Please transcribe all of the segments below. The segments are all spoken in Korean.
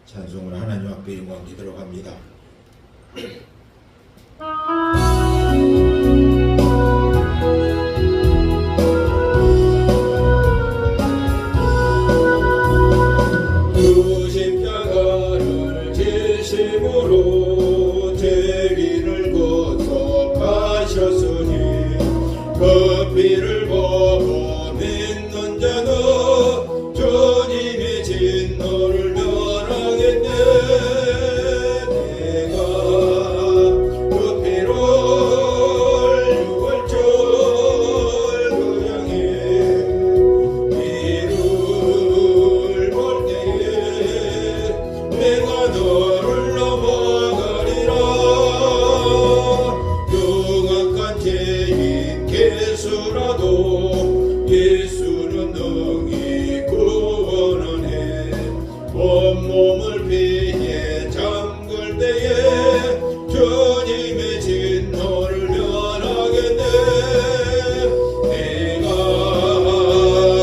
찬송을 하나님 앞에 영광 드리도록 합니다. 그 십자가를 지심으로 죄인을 구속하셨으니 그 피를 보고 믿는 자는 주님의 진노를 면하겠네. 내가 그 피를 유월절 그 양에 피를 볼 때에 내가 너를 넘어가리라. 영악한 죄인 개수라도 예수는 능히 구원하네. 온몸을 피에 잠글 때에 주님의 진노를 면하겠네. 내가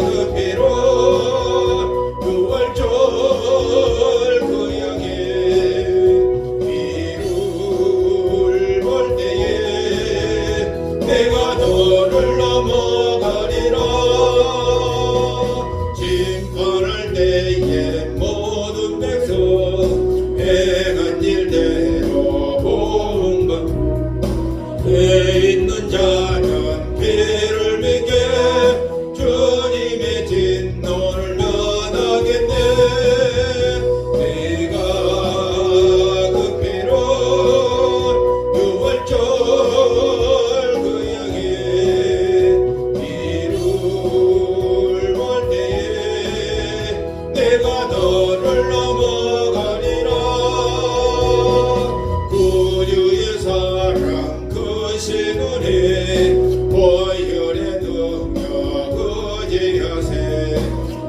그 피로 유월절 그 양에 피를 볼 때에 내가 너를 넘어가리라. 심판할 때에 모든 백성 행한 일대로 보응받 해 있는 자는 피를 믿게 주님의 진노를 면하겠네. 내가 그 피로 유월절 그 양에 피를 볼 때에 내가 너를 넘어가리라. 구주의 사랑 크신 은혜 보혈의 능력 의지하세.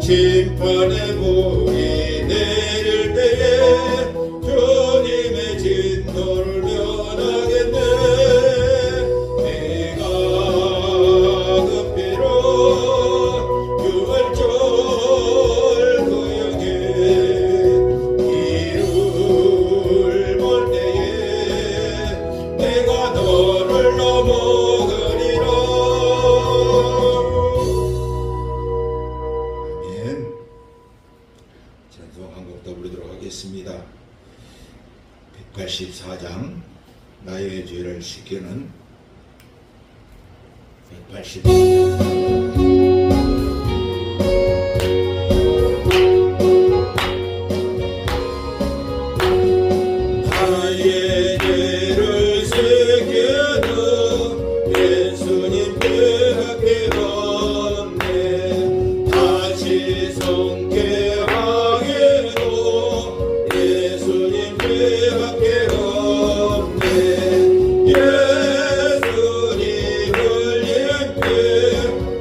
심판의 불이 내릴 때에 주님의 진노를 면하겠네. 내가 그 피로 유월절 그 양에 피를 볼 때에 내가 너를 넘어가리라. 아멘. 찬송 한 곡 더 부르도록 하겠습니다. 184장 나의 죄를 씻기는 184장. 나의 죄를 씻기는 예수님 피밖에 없네. 다시 성쾌하게도 예수님 피밖에 없네. 예수님 흘린 피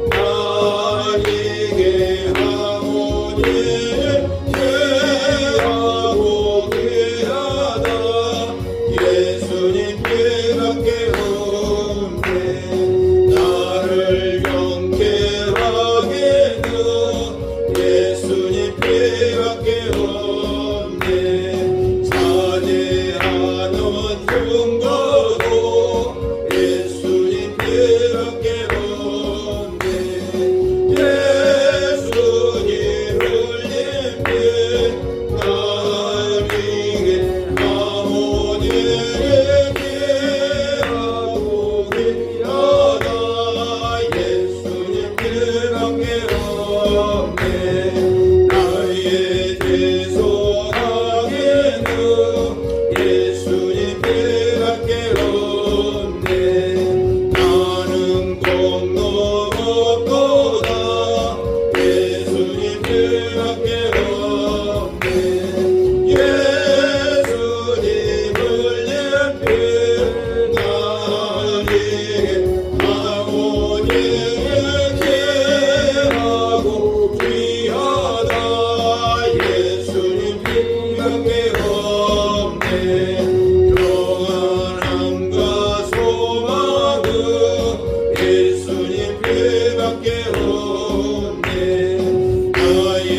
나에게 하오니 귀하고 귀하다. 예수님 피밖에 없네. 나를 영케하게는 예수님 피밖에 없네. 사죄하는 증거도 예수님 피밖에 없네. 예수님 흘린 피 나에게 하오니 귀하고 귀하다. 예수님 피밖에 없네. 나의 죄 속하게는 예수님 피밖에 없네. 나는 공로없도다. 예수님 피밖에 없네. 예수님 흘린 피 나에게 하오니 귀하고 귀하다. 예수님 피밖에 없네. 평안함과 소망은 예수님 피밖에 없네. 나의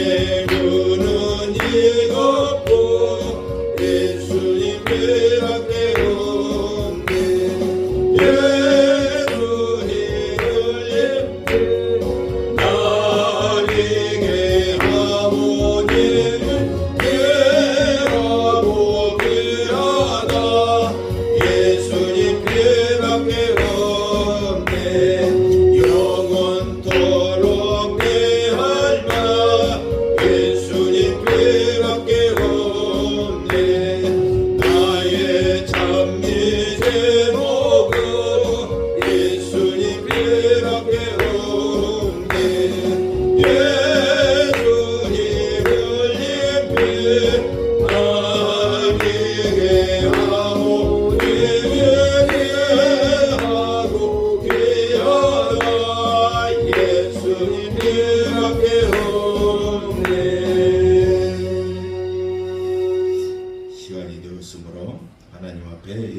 눈은 이것뿐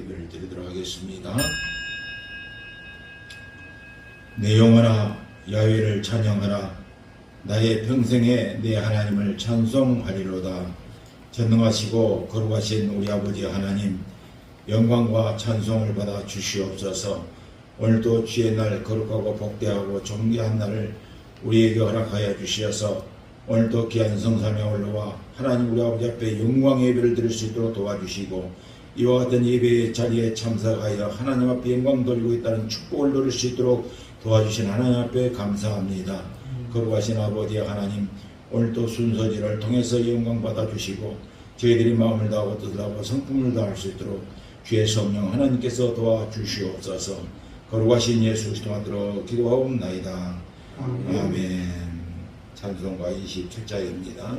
예배를 드리도록 하겠습니다. 내 영혼아 야훼를 찬양하라. 나의 평생에 내 하나님을 찬송하리로다. 전능하시고 거룩하신 우리 아버지 하나님, 영광과 찬송을 받아 주시옵소서. 오늘도 주의 날 거룩하고 복되하고 존귀한 날을 우리에게 허락하여 주시어서 오늘도 귀한 성산에 올라와 하나님 우리 아버지 앞에 영광 예배를 드릴 수 있도록 도와주시고, 이와 같은 예배의 자리에 참석하여 하나님 앞에 영광 돌리고 있다는 축복을 누릴 수 있도록 도와주신 하나님 앞에 감사합니다. 거룩하신 아버지 하나님, 오늘도 순서지를 통해서 영광 받아주시고 저희들이 마음을 다하고 뜻을 다하고 성품을 다할 수 있도록 주의 성령 하나님께서 도와주시옵소서. 거룩하신 예수 그리스도 안으로 기도하옵나이다. 아멘. 찬송가 27자입니다.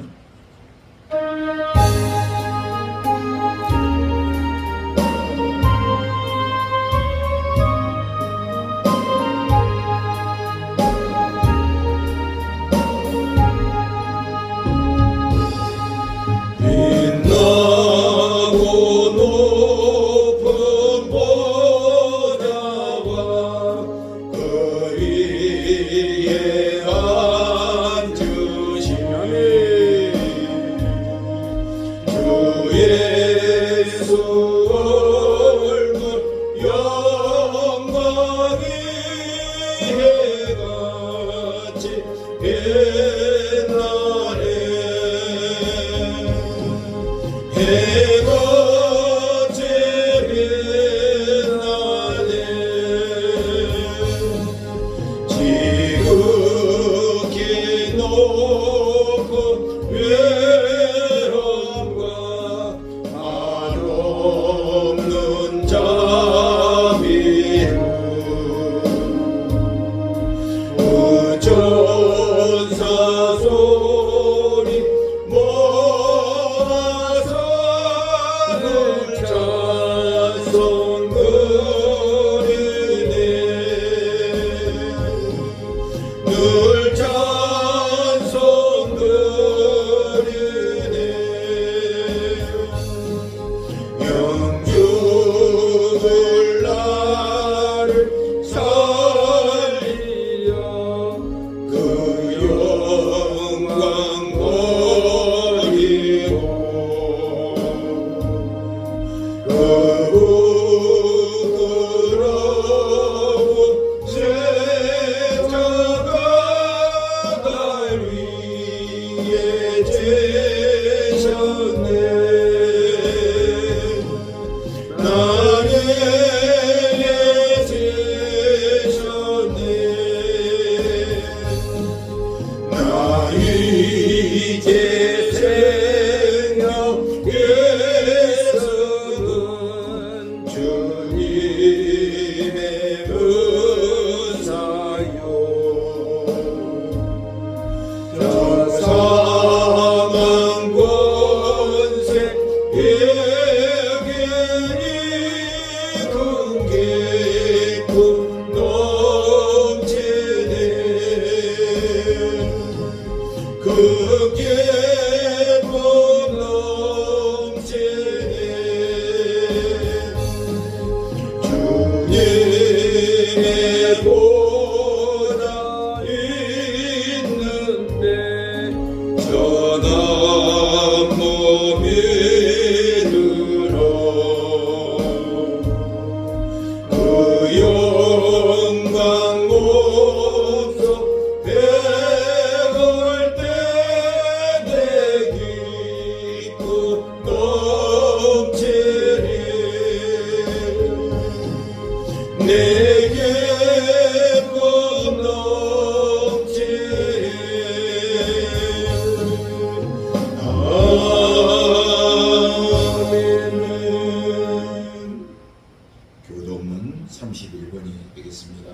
교도문 31번이 되겠습니다.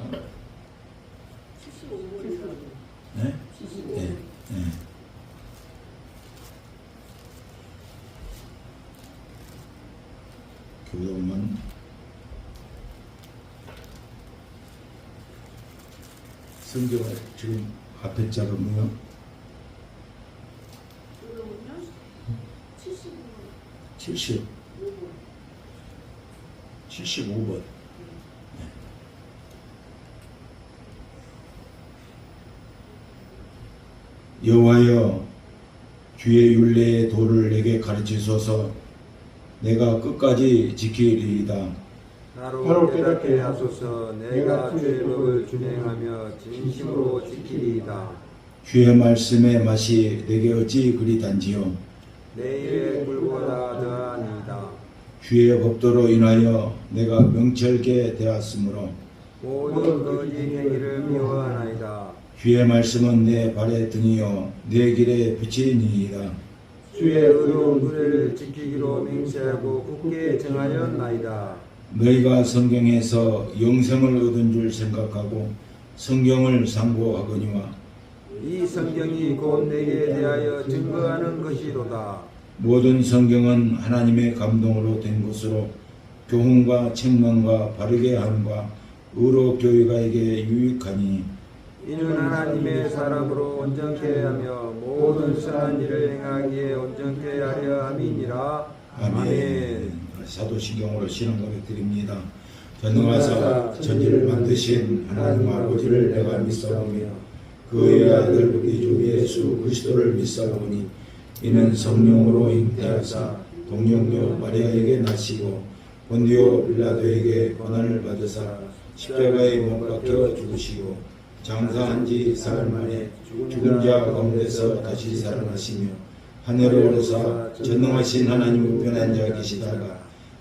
75번이요. 네? 75번. 네. 네. 교도문 성경을 지금 앞에 자가 뭐요? 그러면요? 75번. 70. 5번. 75번. 여호와여, 주의 율례의 도를 내게 가르치소서. 내가 끝까지 지키리이다. 나로 깨닫게 하소서. 내가 주의 법을 준행하며 진심으로 지키리이다. 주의 말씀의 맛이 내게 어찌 그리 단지요. 내 입에 꿀보다 더하니이다. 주의 법도로 인하여 내가 명철게 되었으므로 모든 거짓 행위를 미워하나이다. 주의 말씀은 내 발의 등이요 내 길에 빛이니이다. 주의 의로운 규례를 지키기로 맹세하고 굳게 정하였나이다. 너희가 성경에서 영생을 얻은 줄 생각하고 성경을 상고하거니와 이 성경이 곧 내게 대하여 증거하는 것이로다. 모든 성경은 하나님의 감동으로 된 것으로 교훈과 책망과 바르게 함과 의로 교육하에게 유익하니 이는 하나님의 사람으로 온전케 하며 모든 선한 일을 행하기에 온전케 하려 함이니라. 아멘. 사도신경으로 신앙 고백 드립니다. 전능하사 천지를 만드신 하나님 아버지를 내가 믿사오며 그의 아들 우리 주 예수 그리스도를 믿사오니 이는 성령으로 잉태하사 동정녀 마리아에게 나시고 본디오 빌라도에게 고난을 받으사 십자가에 못 박혀 죽으시고 장사한 지 사흘 만에 죽은 자 가운데서 다시 살아나시며 하늘에 오르사 전능하신 하나님 우편한 자 계시다가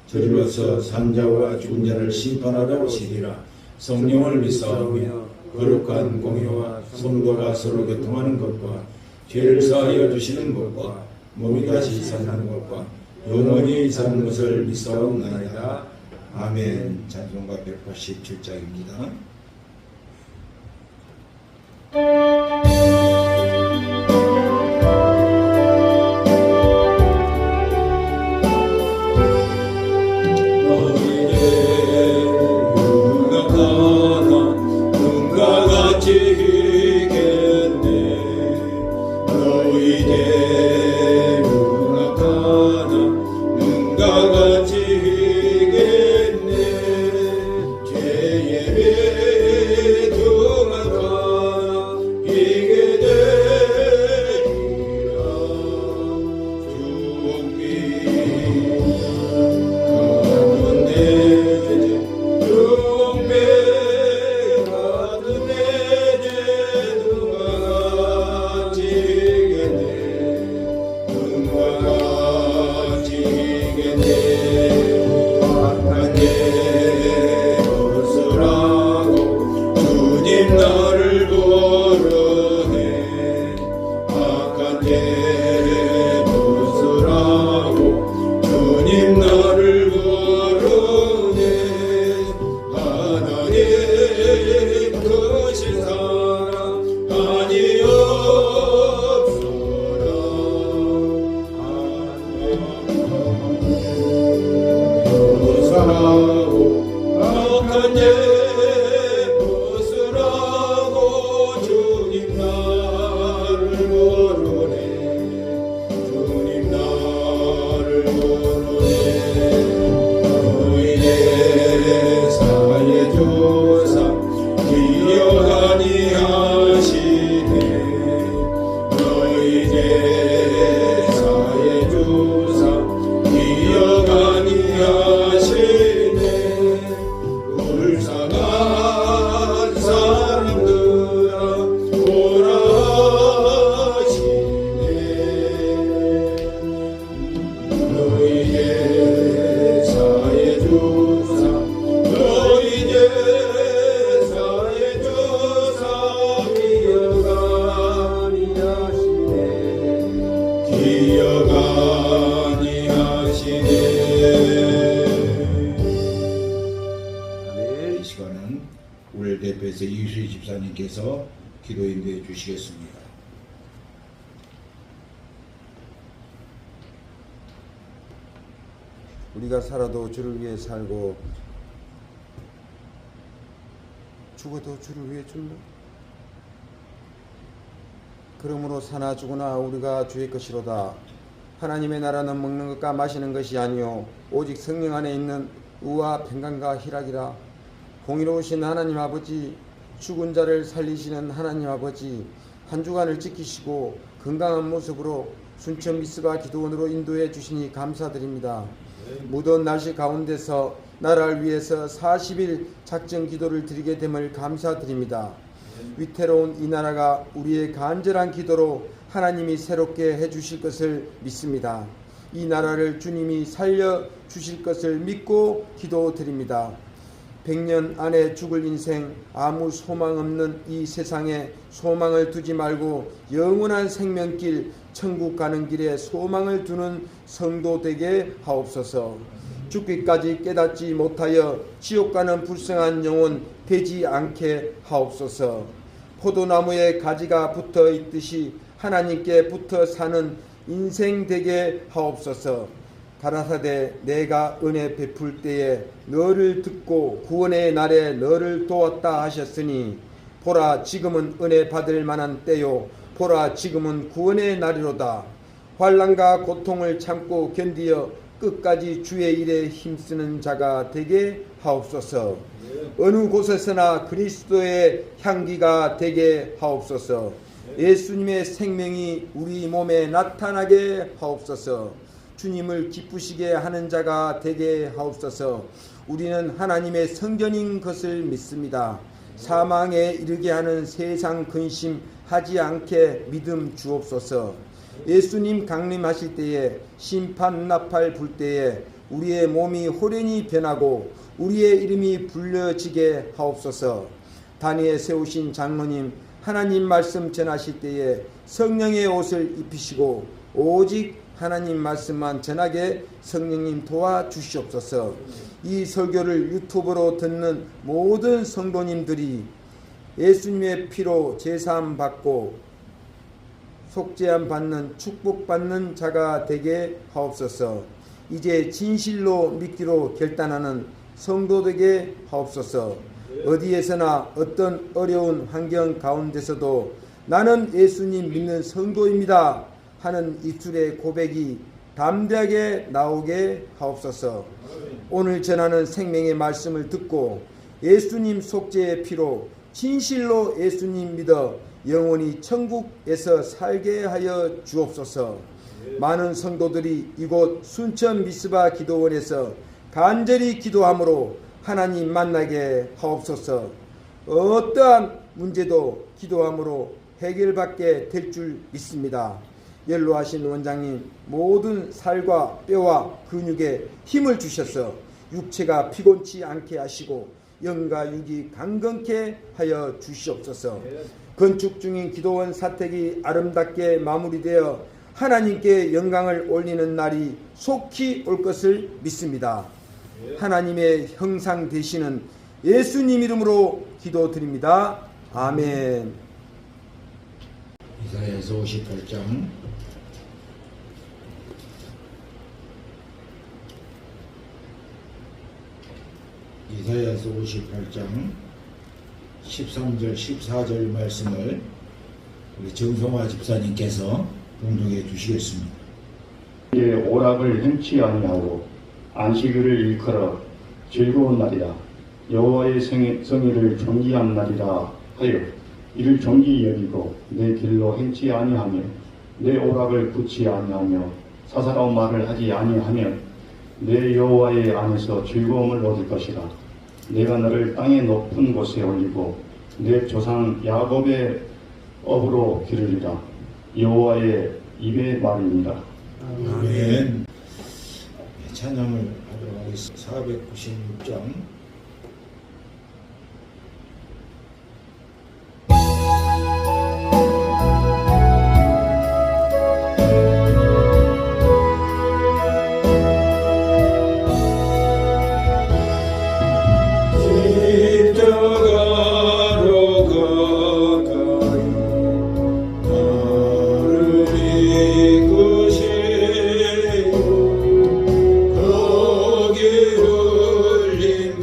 저리로서 산자와 죽은 자를 심판하러 오시리라. 성령을 믿사오며 거룩한 공의와 성도가 서로 교통하는 것과 죄를 사하여 주시는 것과 몸이 다시 사는 것과 영원히 사는 것을 믿사옵나이다. 아멘. 찬송가 187장입니다. 이 시간은 우리를 대표해서 이수희 집사님께서 기도 인도해 주시겠습니다. 우리가 살아도 주를 위해 살고 죽어도 주를 위해 죽는, 그러므로 사나 죽으나 우리가 주의 것이로다. 하나님의 나라는 먹는 것과 마시는 것이 아니요 오직 성령 안에 있는 의와 평강과 희락이라. 공의로우신 하나님 아버지, 죽은 자를 살리시는 하나님 아버지, 한 주간을 지키시고 건강한 모습으로 순천 미스바 기도원으로 인도해 주시니 감사드립니다. 무더운 날씨 가운데서 나라를 위해서 40일 작정 기도를 드리게 됨을 감사드립니다. 위태로운 이 나라가 우리의 간절한 기도로 하나님이 새롭게 해주실 것을 믿습니다. 이 나라를 주님이 살려주실 것을 믿고 기도드립니다. 100년 안에 죽을 인생, 아무 소망 없는 이 세상에 소망을 두지 말고 영원한 생명길, 천국 가는 길에 소망을 두는 성도 되게 하옵소서. 죽기까지 깨닫지 못하여 지옥 가는 불쌍한 영혼 되지 않게 하옵소서. 포도나무에 가지가 붙어 있듯이 하나님께 붙어 사는 인생 되게 하옵소서. 가라사대 내가 은혜 베풀 때에 너를 듣고 구원의 날에 너를 도왔다 하셨으니 보라 지금은 은혜 받을 만한 때요 보라 지금은 구원의 날이로다. 환난과 고통을 참고 견디어 끝까지 주의 일에 힘쓰는 자가 되게 하옵소서. 어느 곳에서나 그리스도의 향기가 되게 하옵소서. 예수님의 생명이 우리 몸에 나타나게 하옵소서. 주님을 기쁘시게 하는 자가 되게 하옵소서. 우리는 하나님의 성전인 것을 믿습니다. 사망에 이르게 하는 세상 근심 하지 않게 믿음 주옵소서. 예수님 강림하실 때에 심판 나팔 불 때에 우리의 몸이 호련히 변하고 우리의 이름이 불려지게 하옵소서. 단위에 세우신 장로님 하나님 말씀 전하실 때에 성령의 옷을 입히시고 오직 하나님 말씀만 전하게 성령님 도와주시옵소서. 이 설교를 유튜브로 듣는 모든 성도님들이 예수님의 피로 제사함 받고 속죄함 받는 축복받는 자가 되게 하옵소서. 이제 진실로 믿기로 결단하는 성도 되게 하옵소서. 어디에서나 어떤 어려운 환경 가운데서도 나는 예수님 믿는 성도입니다 하는 입술의 고백이 담대하게 나오게 하옵소서. 오늘 전하는 생명의 말씀을 듣고 예수님 속죄의 피로 진실로 예수님 믿어 영원히 천국에서 살게 하여 주옵소서. 많은 성도들이 이곳 순천 미스바 기도원에서 간절히 기도함으로 하나님 만나게 하옵소서. 어떠한 문제도 기도함으로 해결받게 될 줄 믿습니다. 연로하신 원장님 모든 살과 뼈와 근육에 힘을 주셔서 육체가 피곤치 않게 하시고 영과 육이 강건케 하여 주시옵소서. 건축 중인 기도원 사택이 아름답게 마무리되어 하나님께 영광을 올리는 날이 속히 올 것을 믿습니다. 하나님의 형상 되시는 예수님 이름으로 기도드립니다. 아멘. 이사야서 58장 이사야서 58장 13절 14절 말씀을 우리 정성화 집사님께서 봉독해 주시겠습니다. 이제 오락을 행치 아니하고 안식일을 일컬어 즐거운 날이라 여호와의 성의를 존귀한 날이라 하여 이를 존귀히 여기고 내 길로 행치 아니하며 내 오락을 굳지 아니하며 사사로운 말을 하지 아니하면 내 여호와의 안에서 즐거움을 얻을 것이라. 내가 너를 땅의 높은 곳에 올리고 내 조상 야곱의 업으로 기르리라. 여호와의 입의 말입니다. 아멘. 찬양을 하도록 하겠습니다. 496장 거기 흘린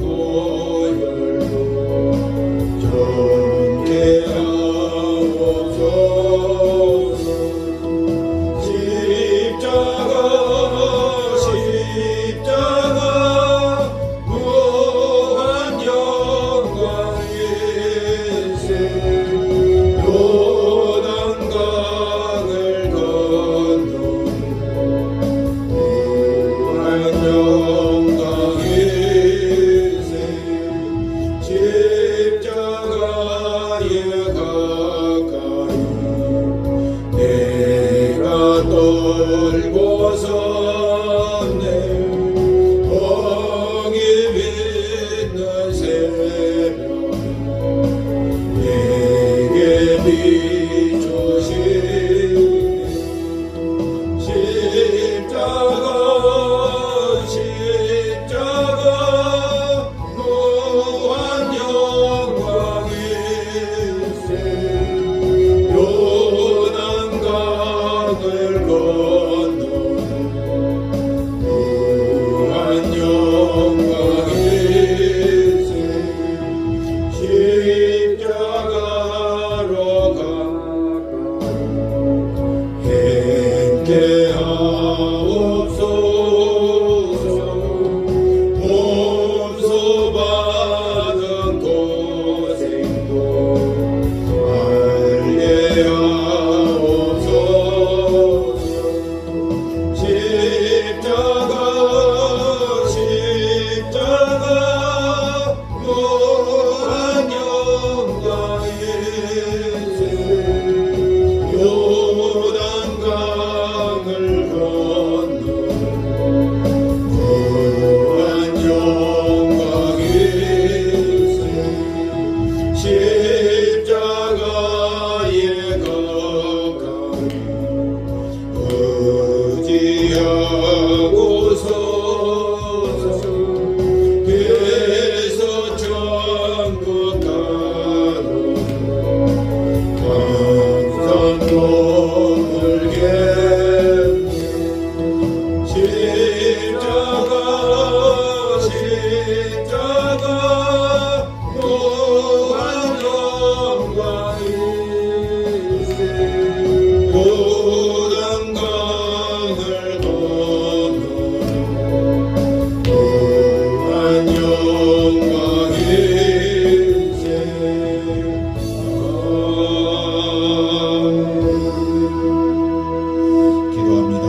하고서 그래서 천국 가는 항상 머물게 십자가 무한 영광일세 모든 강을 건너 무한 영광일세 기도합니다.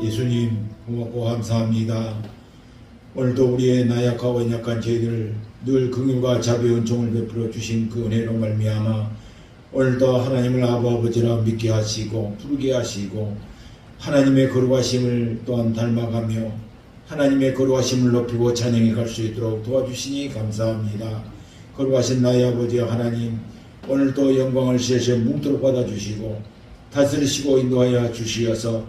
예수님 고맙고 감사합니다. 오늘도 우리의 나약하고 연약한 저희들 늘 긍휼과 자비의 은총을 베풀어 주신 그 은혜로 말미암아 오늘도 하나님을 아버지라 믿게 하시고 부르게 하시고 하나님의 거룩하심을 또한 닮아가며 하나님의 거룩하심을 높이고 찬양해 갈 수 있도록 도와주시니 감사합니다. 거룩하신 나의 아버지 하나님, 오늘도 영광을 세셔 뭉도록 받아주시고 다스리시고 인도하여 주시어서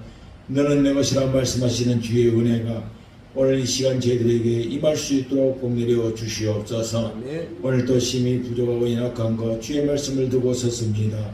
너는 내 것이라 말씀하시는 주의 은혜가 오늘 이 시간 저희들에게 임할 수 있도록 복내려 주시옵소서. 오늘도 심히 부족하고 연약한 것 주의 말씀을 두고 섰습니다.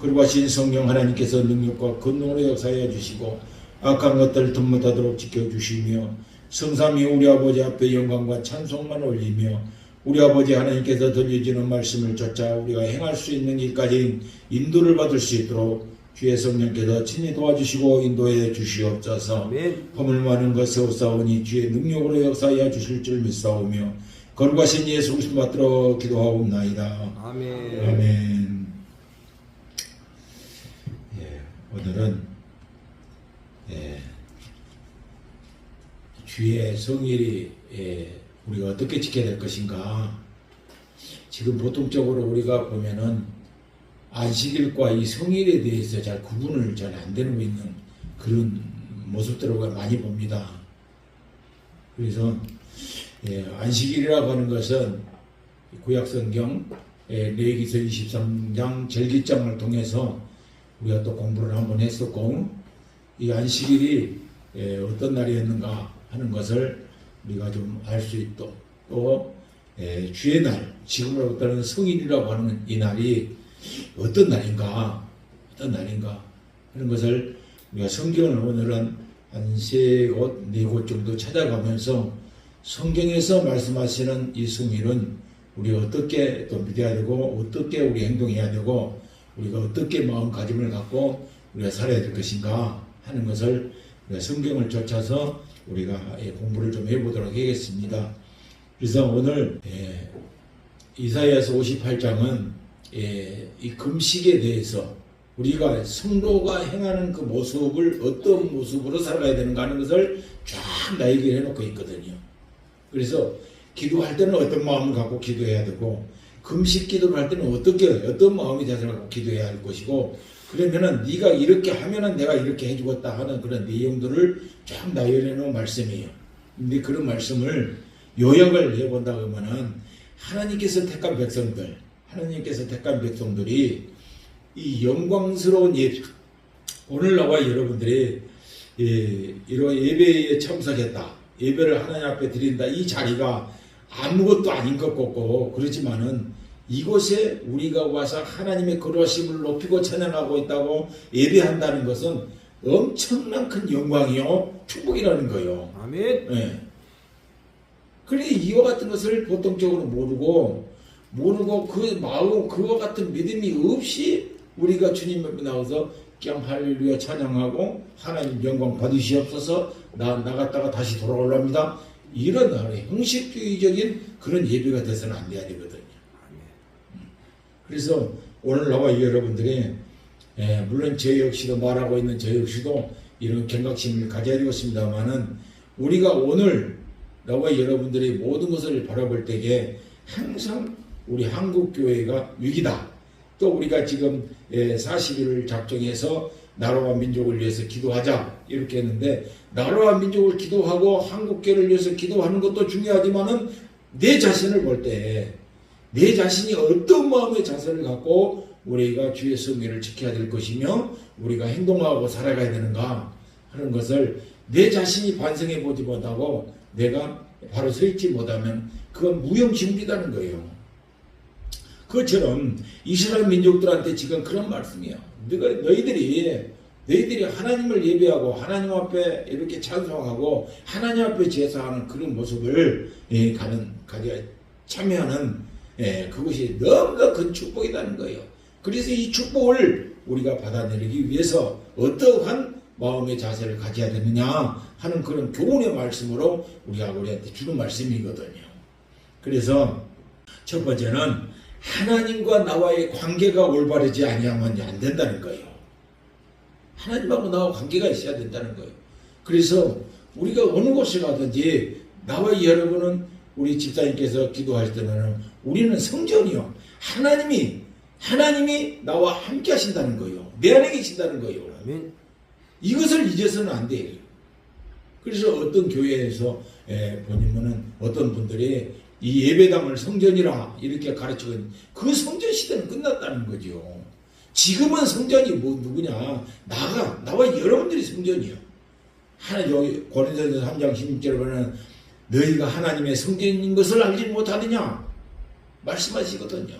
거룩하신 성령 하나님께서 능력과 권능으로 역사하여 주시고 악한 것들 덤못하도록 지켜주시며 성삼위 우리 아버지 앞에 영광과 찬송만 올리며 우리 아버지 하나님께서 들려주는 말씀을 쫓아 우리가 행할 수 있는 일까지 인도를 받을 수 있도록 주의 성령께서 친히 도와주시고 인도해 주시옵소서. 허물 많은 것 세우사오니 주의 능력으로 역사하여 주실 줄 믿사오며 거룩하신 예수 그리스도 받들어 기도하옵나이다. 아멘. 아멘. 오늘은 주의 성일이 우리가 어떻게 지켜야 될 것인가. 지금 보통적으로 우리가 보면은 안식일과 이 성일에 대해서 잘 구분을 잘 안 되고 있는 그런 모습들을 많이 봅니다. 그래서 안식일이라고 하는 것은 구약성경 레위기서 23장 절기장을 통해서 우리가 또 공부를 한번 했었고 이 안식일이 어떤 날이었는가 하는 것을 우리가 좀 알 수 있도록 또 주의 날, 지금으로부터는 성일이라고 하는 이 날이 어떤 날인가 하는 것을 우리가 성경을 오늘은 한 3곳, 4곳 정도 찾아가면서 성경에서 말씀하시는 이 성일은 우리가 어떻게 또 믿어야 되고 어떻게 우리 행동해야 되고 우리가 어떻게 마음가짐을 갖고 우리가 살아야 될 것인가 하는 것을 우리가 성경을 쫓아서 우리가 공부를 좀 해보도록 하겠습니다. 그래서 오늘 이사야서 58장은 이 금식에 대해서 우리가 성도가 행하는 그 모습을 어떤 모습으로 살아가야 되는가 하는 것을 쫙 다 얘기를 해놓고 있거든요. 그래서 기도할 때는 어떤 마음을 갖고 기도해야 되고 금식 기도를 할 때는 어떤 마음의 자세를 갖고 기도해야 할 것이고 그러면은 네가 이렇게 하면은 내가 이렇게 해주겠다 하는 그런 내용들을 쫙 나열해 놓은 말씀이에요. 근데 그런 말씀을 요약을 해본다 그러면은 하나님께서 택한 백성들이 이 영광스러운 예배, 오늘 나와 여러분들이 이런 예배에 참석했다, 예배를 하나님 앞에 드린다, 이 자리가 아무것도 아닌 것 같고 그렇지만은 이곳에 우리가 와서 하나님의 거룩하심을 높이고 찬양하고 있다고 예배한다는 것은 엄청난 큰 영광이요 축복이라는 거예요. 아멘. 네. 그런데 이와 같은 것을 보통적으로 모르고 그 마음 그와 같은 믿음이 없이 우리가 주님 앞에 나와서 그냥 할렐루야 찬양하고 하나님 영광 받으시옵소서 나갔다가 다시 돌아올랍니다. 이런 형식주의적인 그런 예배가 돼서는 안 돼야 되거든요. 그래서 오늘 나와 여러분들이 물론 저 역시도 말하고 있는 저 역시도 이런 경각심을 가져야 되겠습니다만은 우리가 오늘 나와 여러분들이 모든 것을 바라볼 때에 항상 우리 한국교회가 위기다. 또 우리가 지금 40일을 작정해서 나라와 민족을 위해서 기도하자 이렇게 했는데 나라와 민족을 기도하고 한국교회를 위해서 기도하는 것도 중요하지만은 내 자신을 볼 때 내 자신이 어떤 마음의 자세를 갖고 우리가 주의 성회를 지켜야 될 것이며 우리가 행동하고 살아가야 되는가 하는 것을 내 자신이 반성해 보지 못하고 내가 바로 서 있지 못하면 그건 무용지물이라는 거예요. 그것처럼 이스라엘 민족들한테 지금 그런 말씀이야. 너희들이 하나님을 예배하고 하나님 앞에 이렇게 찬송하고 하나님 앞에 제사하는 그런 모습을 참여하는 그것이 너무나 큰 축복이라는 거예요. 그래서 이 축복을 우리가 받아내기 위해서 어떠한 마음의 자세를 가져야 되느냐 하는 그런 교훈의 말씀으로 우리한테 주는 말씀이거든요. 그래서 첫 번째는 하나님과 나와의 관계가 올바르지 아니하면 안 된다는 거예요. 하나님하고 나와 관계가 있어야 된다는 거예요. 그래서 우리가 어느 곳에 가든지 나와 여러분은 우리 집사님께서 기도할 때는 우리는 성전이요. 하나님이 나와 함께 하신다는 거예요. 내 안에 계신다는 거예요. 아멘. 이것을 잊어서는 안 돼요. 그래서 어떤 교회에서 보니면은 어떤 분들이 이 예배당을 성전이라 이렇게 가르치고 그 성전 시대는 끝났다는 거죠. 지금은 성전이 누구냐? 나와 여러분들이 성전이요. 여기 고린도전서 3장 16절에 보면 너희가 하나님의 성전인 것을 알지 못하느냐 말씀하시거든요.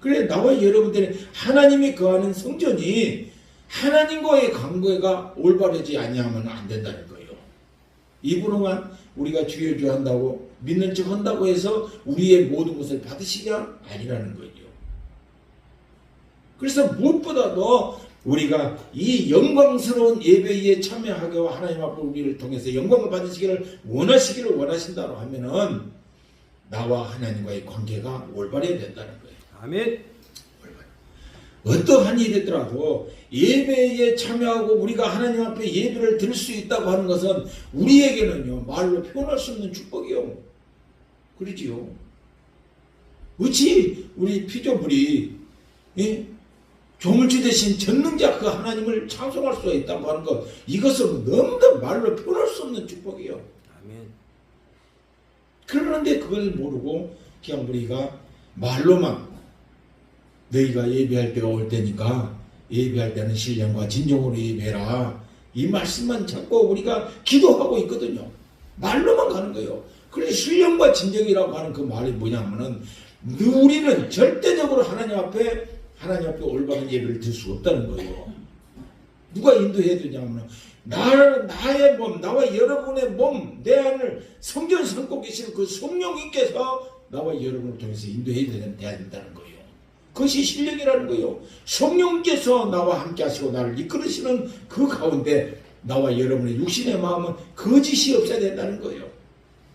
그래 나와 여러분들이 하나님이 거하는 성전이 하나님과의 관계가 올바르지 아니하면 안 된다는 거예요. 입으로만 우리가 주여 한다고 믿는 척 한다고 해서 우리의 모든 것을 받으시냐? 아니라는 거죠. 그래서 무엇보다도 우리가 이 영광스러운 예배에 참여하고 하나님 앞에 우리를 통해서 영광을 받으시기를 원하신다고 하면은 나와 하나님과의 관계가 올바르게 된다는 거예요. 아멘. 어떠한 일이더라도 예배에 참여하고 우리가 하나님 앞에 예배를 드릴 수 있다고 하는 것은 우리에게는요 말로 표현할 수 없는 축복이요. 그러지요. 어찌 우리 피조물이 조물주 대신 전능자 그 하나님을 찬송할 수가 있다고 하는 것, 이것은 너무나 말로 표현할 수 없는 축복이요. 아멘. 그런데 그걸 모르고 그냥 우리가 말로만 너희가 예배할 때가 올 때니까 예배할 때는 신령과 진정으로 예배해라, 이 말씀만 잡고 우리가 기도하고 있거든요. 말로만 가는 거예요. 그래서 신령과 진정이라고 하는 그 말이 뭐냐면은 우리는 절대적으로 하나님 앞에 올바른 예배를 드릴 수 없다는 거예요. 누가 인도해 주냐면 나의 몸, 나와 여러분의 몸, 내 안을 성전 삼고 계시는 그 성령님께서 나와 여러분을 통해서 인도해야 된다는 거예요. 그것이 신령이라는 거예요. 성령께서 나와 함께 하시고 나를 이끌으시는 그 가운데 나와 여러분의 육신의 마음은 거짓이 없어야 된다는 거예요.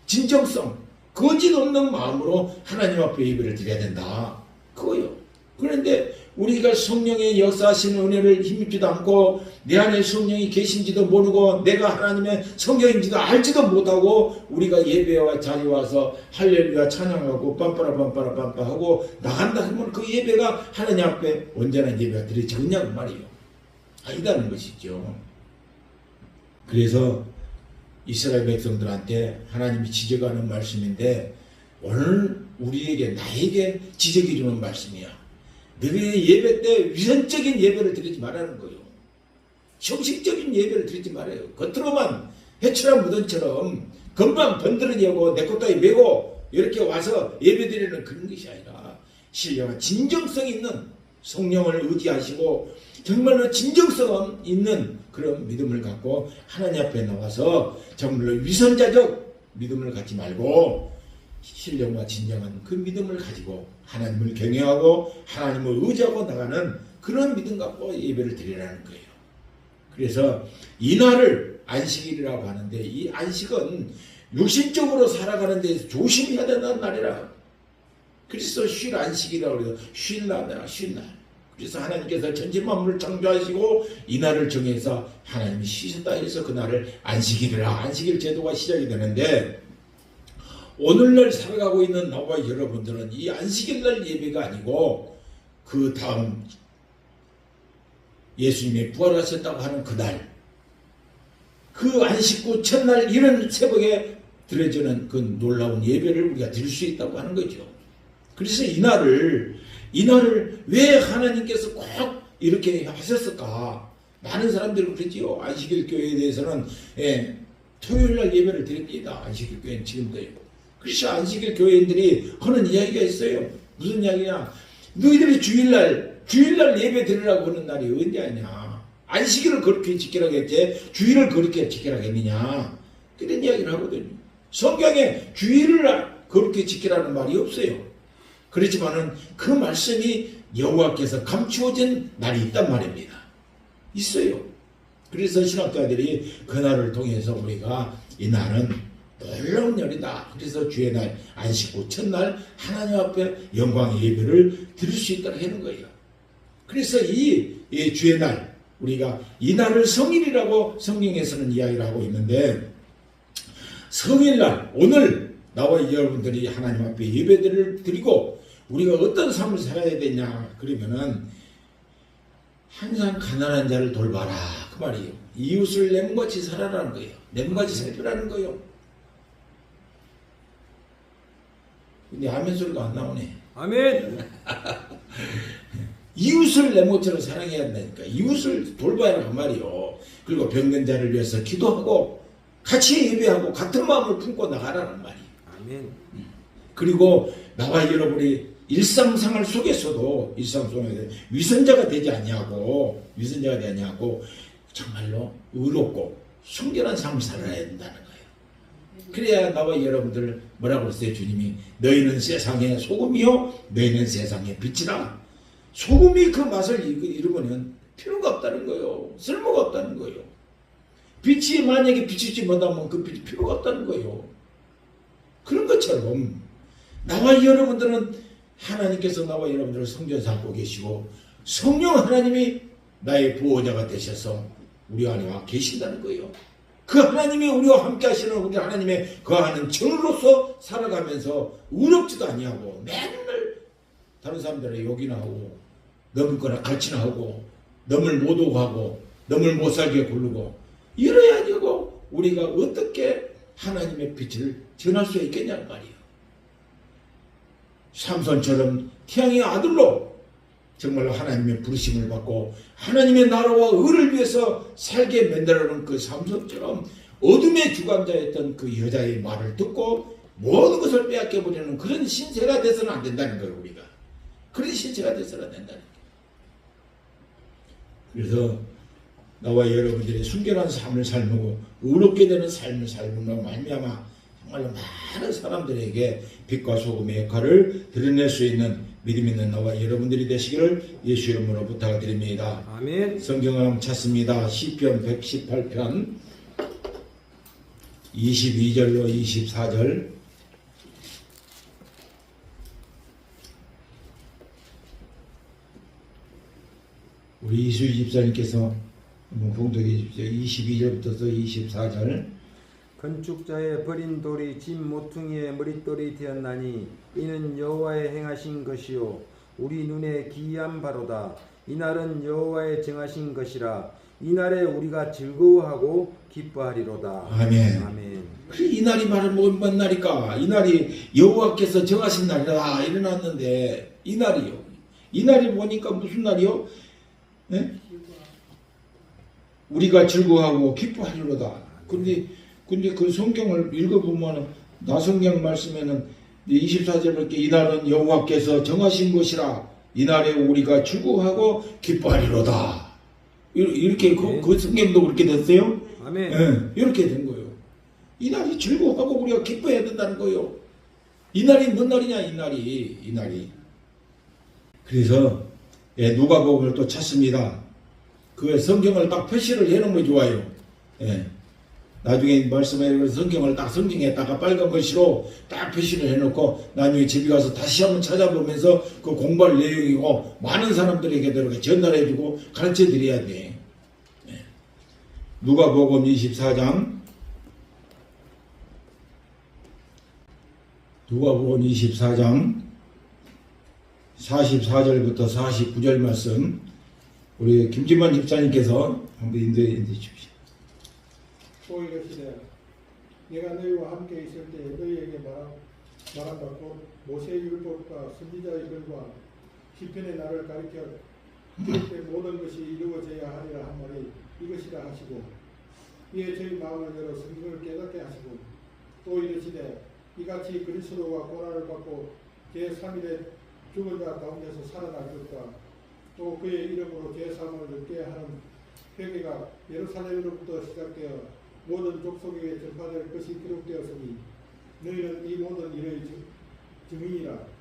진정성, 거짓 없는 마음으로 하나님 앞에 예배를 드려야 된다. 그거요. 그런데 우리가 성령의 역사하시는 은혜를 힘입지도 않고 내 안에 성령이 계신지도 모르고 내가 하나님의 성령인지도 알지도 못하고 우리가 예배와 자리에 와서 할렐루야 찬양하고 빰빠라 하고 나간다 하면 그 예배가 하나님 앞에 온전한 예배가 드려지겠냐고 말이에요. 아니다는 것이죠. 그래서 이스라엘 백성들한테 하나님이 지적하는 말씀인데 오늘 나에게 지적해 주는 말씀이야. 너희의 예배 때 위선적인 예배를 드리지 말라는 거예요. 형식적인 예배를 드리지 말아요. 겉으로만 해초란 무덤처럼 금방 번드러내고 내 것따위 메고 이렇게 와서 예배 드리는 그런 것이 아니라 신령한 진정성 있는 성령을 의지하시고 정말로 진정성 있는 그런 믿음을 갖고 하나님 앞에 나와서 정말로 위선자적 믿음을 갖지 말고 신령과 진정한 그 믿음을 가지고 하나님을 경외하고 하나님을 의지하고 나가는 그런 믿음 갖고 예배를 드리라는 거예요. 그래서 이날을 안식일이라고 하는데 이 안식은 육신적으로 살아가는 데서 조심해야 된다는 날이라. 그래서 쉴 안식이라고 해서 쉴 날. 그래서 하나님께서 전체 만물을 창조하시고 이날을 정해서 하나님이 쉬셨다 해서 그날을 안식일이라, 안식일 제도가 시작이 되는데 오늘날 살아가고 있는 나와 여러분들은 이 안식일날 예배가 아니고 그 다음 예수님이 부활하셨다고 하는 그날, 그 안식구 첫날 이런 새벽에 드려지는 그 놀라운 예배를 우리가 드릴 수 있다고 하는 거죠. 그래서 이날을 왜 하나님께서 꼭 이렇게 하셨을까? 많은 사람들이 그러지요. 안식일 교회에 대해서는 토요일 날 예배를 드립니다. 안식일 교회는 지금도요. 그래서 안식일 교회인들이 하는 이야기가 있어요. 무슨 이야기냐? 너희들이 주일날 예배 드리라고 하는 날이 언제 아니냐? 안식일을 그렇게 지키라고 했지 주일을 그렇게 지키라고 했느냐? 그런 이야기를 하거든요. 성경에 주일을 그렇게 지키라는 말이 없어요. 그렇지만은 그 말씀이 여호와께서 감추어진 날이 있단 말입니다. 있어요. 그래서 신학자들이 그 날을 통해서 우리가 이 날은 놀라운 날이다. 그래서 주의 날, 안식 후 첫날 하나님 앞에 영광의 예배를 드릴 수 있도록 하는 거예요. 그래서 이 주의 날, 우리가 이 날을 성일이라고 성경에서는 이야기를 하고 있는데, 성일날, 오늘 나와 여러분들이 하나님 앞에 예배들을 드리고 우리가 어떤 삶을 살아야 되냐 그러면은 항상 가난한 자를 돌봐라 그 말이에요. 이웃을 내 몸같이 살아라는 거예요. 내 몸같이 살펴라는 거예요. 근데 아멘 소리가 안 나오네. 아멘. 이웃을 내 몸처럼 사랑해야 한다니까. 이웃을 돌봐야 그 말이요. 그리고 병든 자를 위해서 기도하고 같이 예배하고 같은 마음을 품고 나가라는 말이에요. 아멘. 그리고 나와 여러분이 일상생활 속에서도 위선자가 되지 아니하고 정말로 의롭고 순결한 삶을 살아야 된다는 거예요. 그래야 나와 여러분들 뭐라고 그랬어요? 주님이 너희는 세상의 소금이요 너희는 세상의 빛이라. 소금이 그 맛을 잃으면 필요가 없다는 거예요. 쓸모가 없다는 거예요. 빛이 만약에 비추지 못하면 그 빛이 필요가 없다는 거예요. 그런 것처럼 나와 여러분들은 하나님께서 나와 여러분들을 성전 삼고 계시고 성령 하나님이 나의 보호자가 되셔서 우리 안에 와 계신다는 거예요. 그 하나님이 우리와 함께 하시는 우리 하나님의 거하는 정으로서 살아가면서 의롭지도 아니하고 맨날 다른 사람들의 욕이나 하고 넘을 거나 갈치나 하고 넘을 못 오고 하고 넘을 못 살게 굴르고 이래야 되고 우리가 어떻게 하나님의 빛을 전할 수 있겠냐는 말이에요. 삼손처럼 태양의 아들로 정말로 하나님의 부르심을 받고 하나님의 나라와 의를 위해서 살게 만들어놓은 그 삼손처럼 어둠의 주관자였던 그 여자의 말을 듣고 모든 것을 빼앗겨버리는 그런 신세가 돼서는 안 된다는 거예요. 우리가 그런 신세가 돼서는 안 된다는 거예요. 그래서 나와 여러분들이 순결한 삶을 살고 의롭게 되는 삶을 살므로 말미암아 정말로 많은 사람들에게 빛과 소금의 역할을 드러낼 수 있는 믿음 있는 나와 여러분들이 되시기를 예수 이름으로 부탁드립니다. 아멘. 성경을 한번 찾습니다. 시편 118편 22절로 24절. 우리 이수희 집사님께서 한번 봉독해 주십시오. 22절부터 24절. 건축자의 버린 돌이 집 모퉁이의 머릿돌이 되었나니 이는 여호와의 행하신 것이요 우리 눈에 기이한 바로다. 이날은 여호와의 정하신 것이라 이날에 우리가 즐거워하고 기뻐하리로다. 아멘. 아멘. 이 날이 바로 뭔 날일까? 이 날이 여호와께서 정하신 날이라 일어났는데 이 날이요. 이 날이 보니까 무슨 날이요? 네? 우리가 즐거워하고 기뻐하리로다. 근데 그 성경을 읽어보면 나 성경 말씀에는 24절에 이날은 여호와께서 정하신 것이라 이날에 우리가 즐거워하고 기뻐하리로다. 이렇게 그 성경도 그렇게 됐어요? 아멘. 네, 이렇게 된 거예요. 이 날이 즐거워하고 우리가 기뻐해야 된다는 거예요. 이 날이 뭔 날이냐? 이 날이. 그래서 누가복음을 또 찾습니다. 그 성경을 딱 표시를 해놓으면 좋아요. 예. 나중에 말씀에 성경을 딱 성경에다가 빨간 글씨로 딱 표시를 해놓고 나중에 집에 가서 다시 한번 찾아보면서 그 공부할 내용이고 많은 사람들에게 이렇게 전달해주고 가르쳐 드려야 돼. 예. 누가복음 24장. 누가복음 24장 44절부터 49절 말씀 우리 김진만 집사님께서 한번 인도해 주십시오. 또 이르시되 내가 너희와 함께 있을 때 너희에게 말한 바 곧 모세의 율법과 선지자의 글과 시편의 날을 가리켜 그때 모든 것이 이루어져야 하리라 한 말이 이것이라 하시고 이에 저희 마음을 열어 성경을 깨닫게 하시고 또 이르시되 이같이 그리스도가 고난을 받고 제3일에 죽은 자 가운데서 살아날 것과 또 그의 이름으로 제3을 얻게 하는 회개가 예루살렘으로부터 시작되어 모든 족속에게 전파될 것이 기록되었으니 너희는 이 모든 일의 증인이라.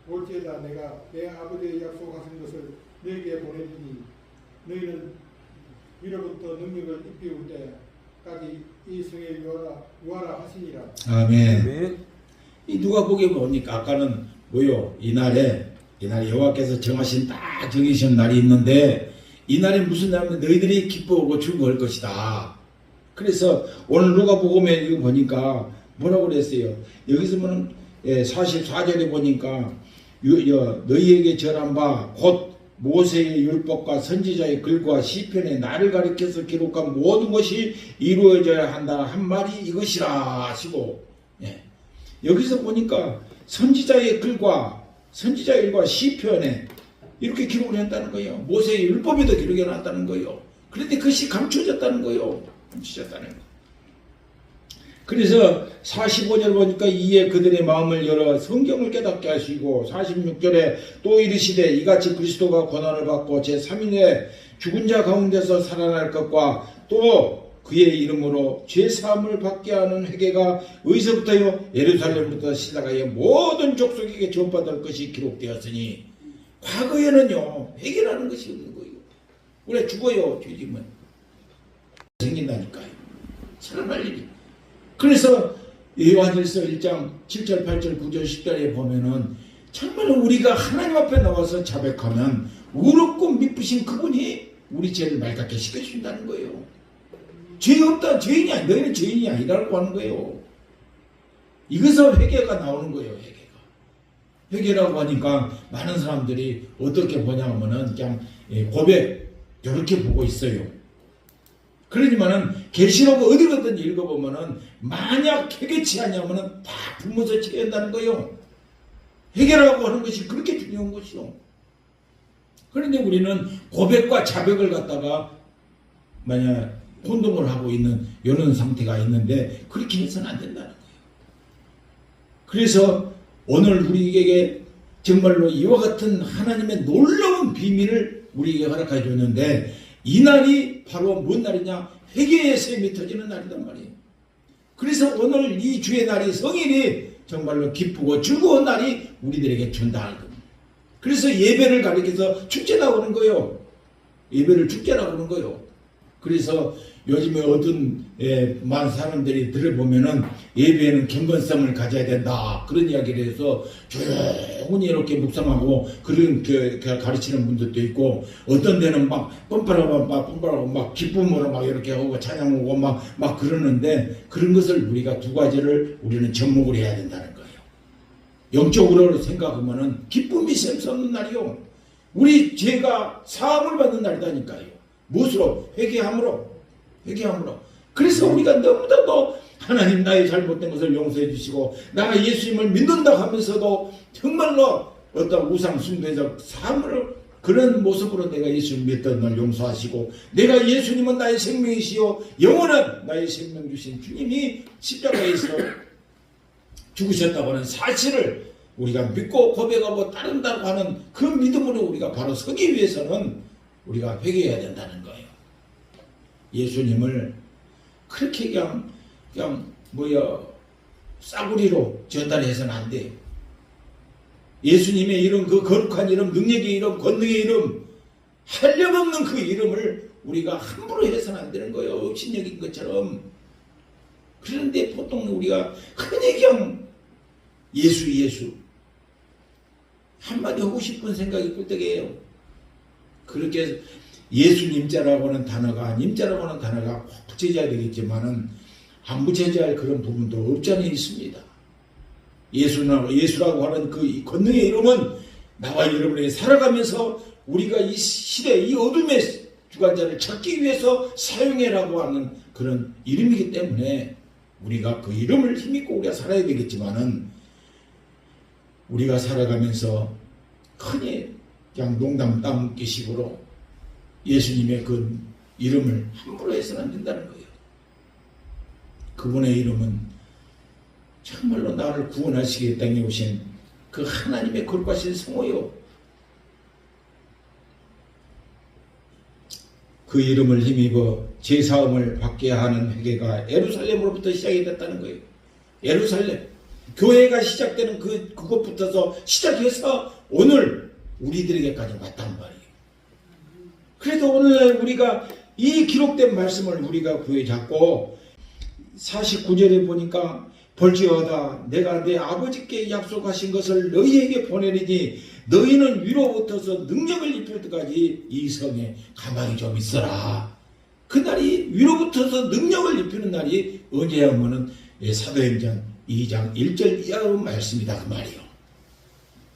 올지에다 내가 내 아버지의 약속하신 것을 너희에게 보내주니 너희는 위로부터 능력을 입히울 때까지 이 성에 유하라 하시니라. 아멘. 아멘. 이 누가복음에 보니까 아까는 뭐요? 이날에 여호와께서 정하신 딱 정해진 날이 있는데 이 날이 무슨 날이면 너희들이 기뻐하고 즐거울 것이다. 그래서 오늘 누가복음에 이거 보니까 뭐라고 그랬어요? 여기서 보면 44절에 보니까 너희에게 절한 바 곧 모세의 율법과 선지자의 글과 시편의 나를 가리켜서 기록한 모든 것이 이루어져야 한다 한 말이 이것이라 하시고, 여기서 보니까 선지자의 글과 시편에 이렇게 기록을 했다는 거예요. 모세의 율법에도 기록해 놨다는 거예요. 그런데 그것이 감춰졌다는 거예요. 감춰졌다는 거. 그래서 45절 보니까 이에 그들의 마음을 열어 성경을 깨닫게 하시고 46절에 또 이르시되 이같이 그리스도가 고난을 받고 제3일에 죽은 자 가운데서 살아날 것과 또 그의 이름으로 죄사함을 받게 하는 회개가 어디서부터요? 예루살렘부터 시작하여 모든 족속에게 전파될 것이 기록되었으니 과거에는요 회개라는 것이 없는 거예요. 우리가 죽어요. 죄지면 생긴다니까요. 살아날 일이. 그래서 요한일서 1장 7절 8절 9절 10절에 보면은 정말로 우리가 하나님 앞에 나와서 자백하면 의롭고 미쁘신 그분이 우리 죄를 맑게 씻겨준다는 거예요. 죄 없다, 죄인이 아니, 너희는 죄인이 아니라고 하는 거예요. 이것은 회개가 나오는 거예요. 회개라고 하니까 많은 사람들이 어떻게 보냐면은 그냥 고백 이렇게 보고 있어요. 그러지만은 계시록 어디 가든 읽어보면은 만약 회개치 않냐면은 다 굶어서 쳐야 한다는 거예요. 회개라고 하는 것이 그렇게 중요한 것이요. 그런데 우리는 고백과 자백을 갖다가 만약 혼동을 하고 있는 이런 상태가 있는데 그렇게 해서는 안 된다는 거예요. 그래서 오늘 우리에게 정말로 이와 같은 하나님의 놀라운 비밀을 우리에게 허락해 줬는데 이 날이 바로 뭔 날이냐? 회개의 샘이 터지는 날이란 말이에요. 그래서 오늘 이 주의 날이 성일이 정말로 기쁘고 즐거운 날이 우리들에게 준다는 겁니다. 그래서 예배를 가리켜서 축제라고 하는 거예요. 예배를 축제라고 하는 거예요. 그래서 요즘에 어떤 많은 사람들이 들어보면은 예배에는 경건성을 가져야 된다 그런 이야기를 해서 조용히 이렇게 묵상하고 그런 가르치는 분들도 있고 어떤 데는 막 뻔뻔하고 막 기쁨으로 막 이렇게 하고 찬양하고 막 그러는데 그런 것을 우리가 두 가지를 우리는 접목을 해야 된다는 거예요. 영적으로 생각하면은 기쁨이 샘솟는 날이요. 우리 죄가 사함을 받는 날이다니까요. 무엇으로? 회개함으로. 그래서 우리가 너무나도 하나님 나의 잘못된 것을 용서해 주시고 나가 예수님을 믿는다 하면서도 정말로 어떤 우상 숭배적 삶을 그런 모습으로 내가 예수님을 믿던 날 용서하시고 내가 예수님은 나의 생명이시요 영원한 나의 생명 주신 주님이 십자가에서 죽으셨다고 하는 사실을 우리가 믿고 고백하고 따른다고 하는 그 믿음으로 우리가 바로 서기 위해서는 우리가 회개해야 된다는 거예요. 예수님을 그렇게 그냥 싸구리로 전달해서는 안 돼요. 예수님의 이름, 그 거룩한 이름, 능력의 이름, 권능의 이름, 한량없는 그 이름을 우리가 함부로 해서는 안 되는 거예요. 업신여긴 것처럼. 그런데 보통 우리가 흔히 그냥 예수 한마디 하고 싶은 생각이 꿀떡이에요. 그렇게 예수님자라고 하는 단어가 님자라고 하는 단어가 꼭 붙여져야 되겠지만은 안 붙여져야 할 그런 부분도 없지 않아 있습니다. 예수라고 하는 그 권능의 이름은 나와 여러분이 살아가면서 우리가 이 시대 이 어둠의 주관자를 찾기 위해서 사용해라고 하는 그런 이름이기 때문에 우리가 그 이름을 힘입고 우리가 살아야 되겠지만은 우리가 살아가면서 흔히 그냥 농담 따먹기식으로 예수님의 그 이름을 함부로 해서는 안 된다는 거예요. 그분의 이름은 정말로 나를 구원하시기 위해 땅에 오신 그 하나님의 거룩하신 성호요. 그 이름을 힘입어 제사함을 받게 하는 회개가 예루살렘으로부터 시작이 됐다는 거예요. 예루살렘 교회가 시작되는 그것부터서 시작해서 오늘 우리들에게까지 왔단 말이에요. 그래도 오늘날 우리가 이 기록된 말씀을 우리가 구해 잡고 49절에 보니까 볼지어다 내가 내 아버지께 약속하신 것을 너희에게 보내리니 너희는 위로부터서 능력을 입힐 때까지 이 성에 가만히 좀 있어라. 그날이 위로부터서 능력을 입히는 날이 언제야 하면은 사도행전 2장 1절 이하의 말씀이다 그 말이요.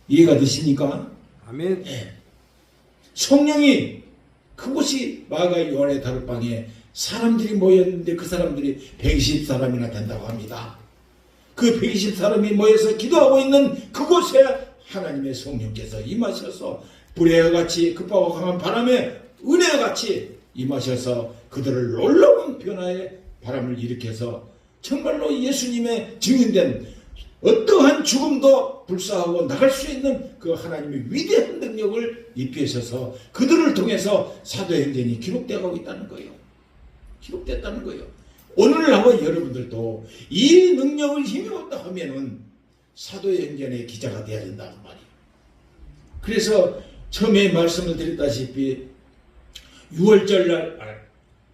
이해가 되십니까? 아멘. 네. 성령이 그곳이 마가 요한의 다락방에 사람들이 모였는데 그 사람들이 120사람이나 된다고 합니다. 그 120사람이 모여서 기도하고 있는 그곳에 하나님의 성령께서 임하셔서 불의 같이 급하고 강한 바람에 은혜와 같이 임하셔서 그들을 놀라운 변화의 바람을 일으켜서 정말로 예수님의 증인된 어떠한 죽음도 불사하고 나갈 수 있는 그 하나님의 위대한 능력을 입히셔서 그들을 통해서 사도행전이 기록되고 있다는 거예요. 기록됐다는 거예요. 오늘 나와 여러분들도 이 능력을 힘입었다 하면은 사도행전의 기자가 되어야 된다는 말이에요. 그래서 처음에 말씀을 드렸다시피 6월절날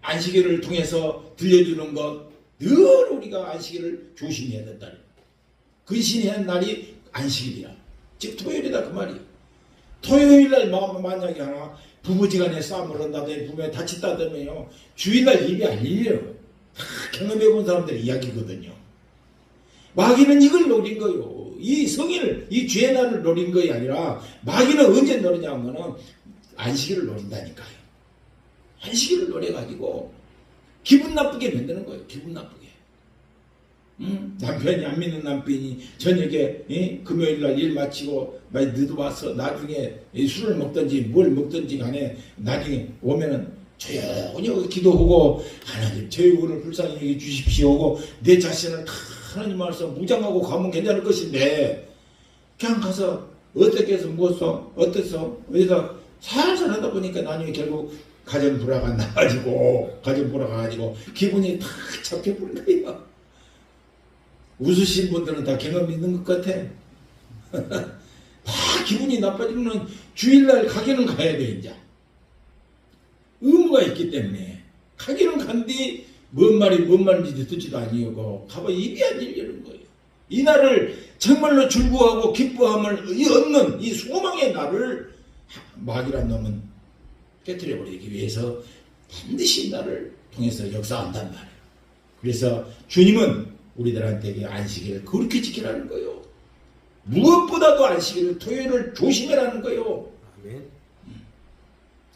안식일을 통해서 들려주는 것 늘 우리가 안식일을 조심해야 된다는 거예요. 근신의 날이 안식일이야. 즉 토요일이다 그 말이에요. 토요일날 만약에 하나 부부지간에 싸움을 한다든지 부부에 다쳤다더니요 주일날 입이 안 열려요. 다 경험해본 사람들의 이야기거든요. 마귀는 이걸 노린 거예요. 이 성인을 이 주의 날을 노린 것이 아니라 마귀는 언제 노리냐 하면은 안식일을 노린다니까요. 안식일을 노려가지고 기분 나쁘게 만드는 거예요. 기분 나쁘게. 남편이 안 믿는 남편이 저녁에 금요일날 일 마치고 많이 늦어 와서 나중에 술을 먹든지 뭘 먹든지 간에 나중에 오면은 조용히 기도하고 하나님 제 영혼을 불쌍히 여겨 주십시오 하고 내 자신을 다 하나님 말씀 무장하고 가면 괜찮을 것인데 그냥 가서 어떻게 해서 무엇어 어땠어 어디서 살살 하다 보니까 나중에 결국 가정 불화가 나가지고 기분이 다 잡혀버린 거예요. 웃으신 분들은 다 경험이 있는 것 같아. 다 기분이 나빠지면 주일날 가기는 가야 돼 이제. 의무가 있기 때문에 가기는 간뒤 뭔 말인지 듣지도 아니고 가봐 입이 안 열리는 거예요. 이 날을 정말로 즐거워하고 기뻐함을 얻는 이 소망의 날을 마귀란 놈은 깨뜨려버리기 위해서 반드시 이 날을 통해서 역사한단 말이에요. 그래서 주님은 우리들한테 안식일을 그렇게 지키라는 거예요. 무엇보다도 안식일을 토요일을 조심해라는 거예요. 아멘.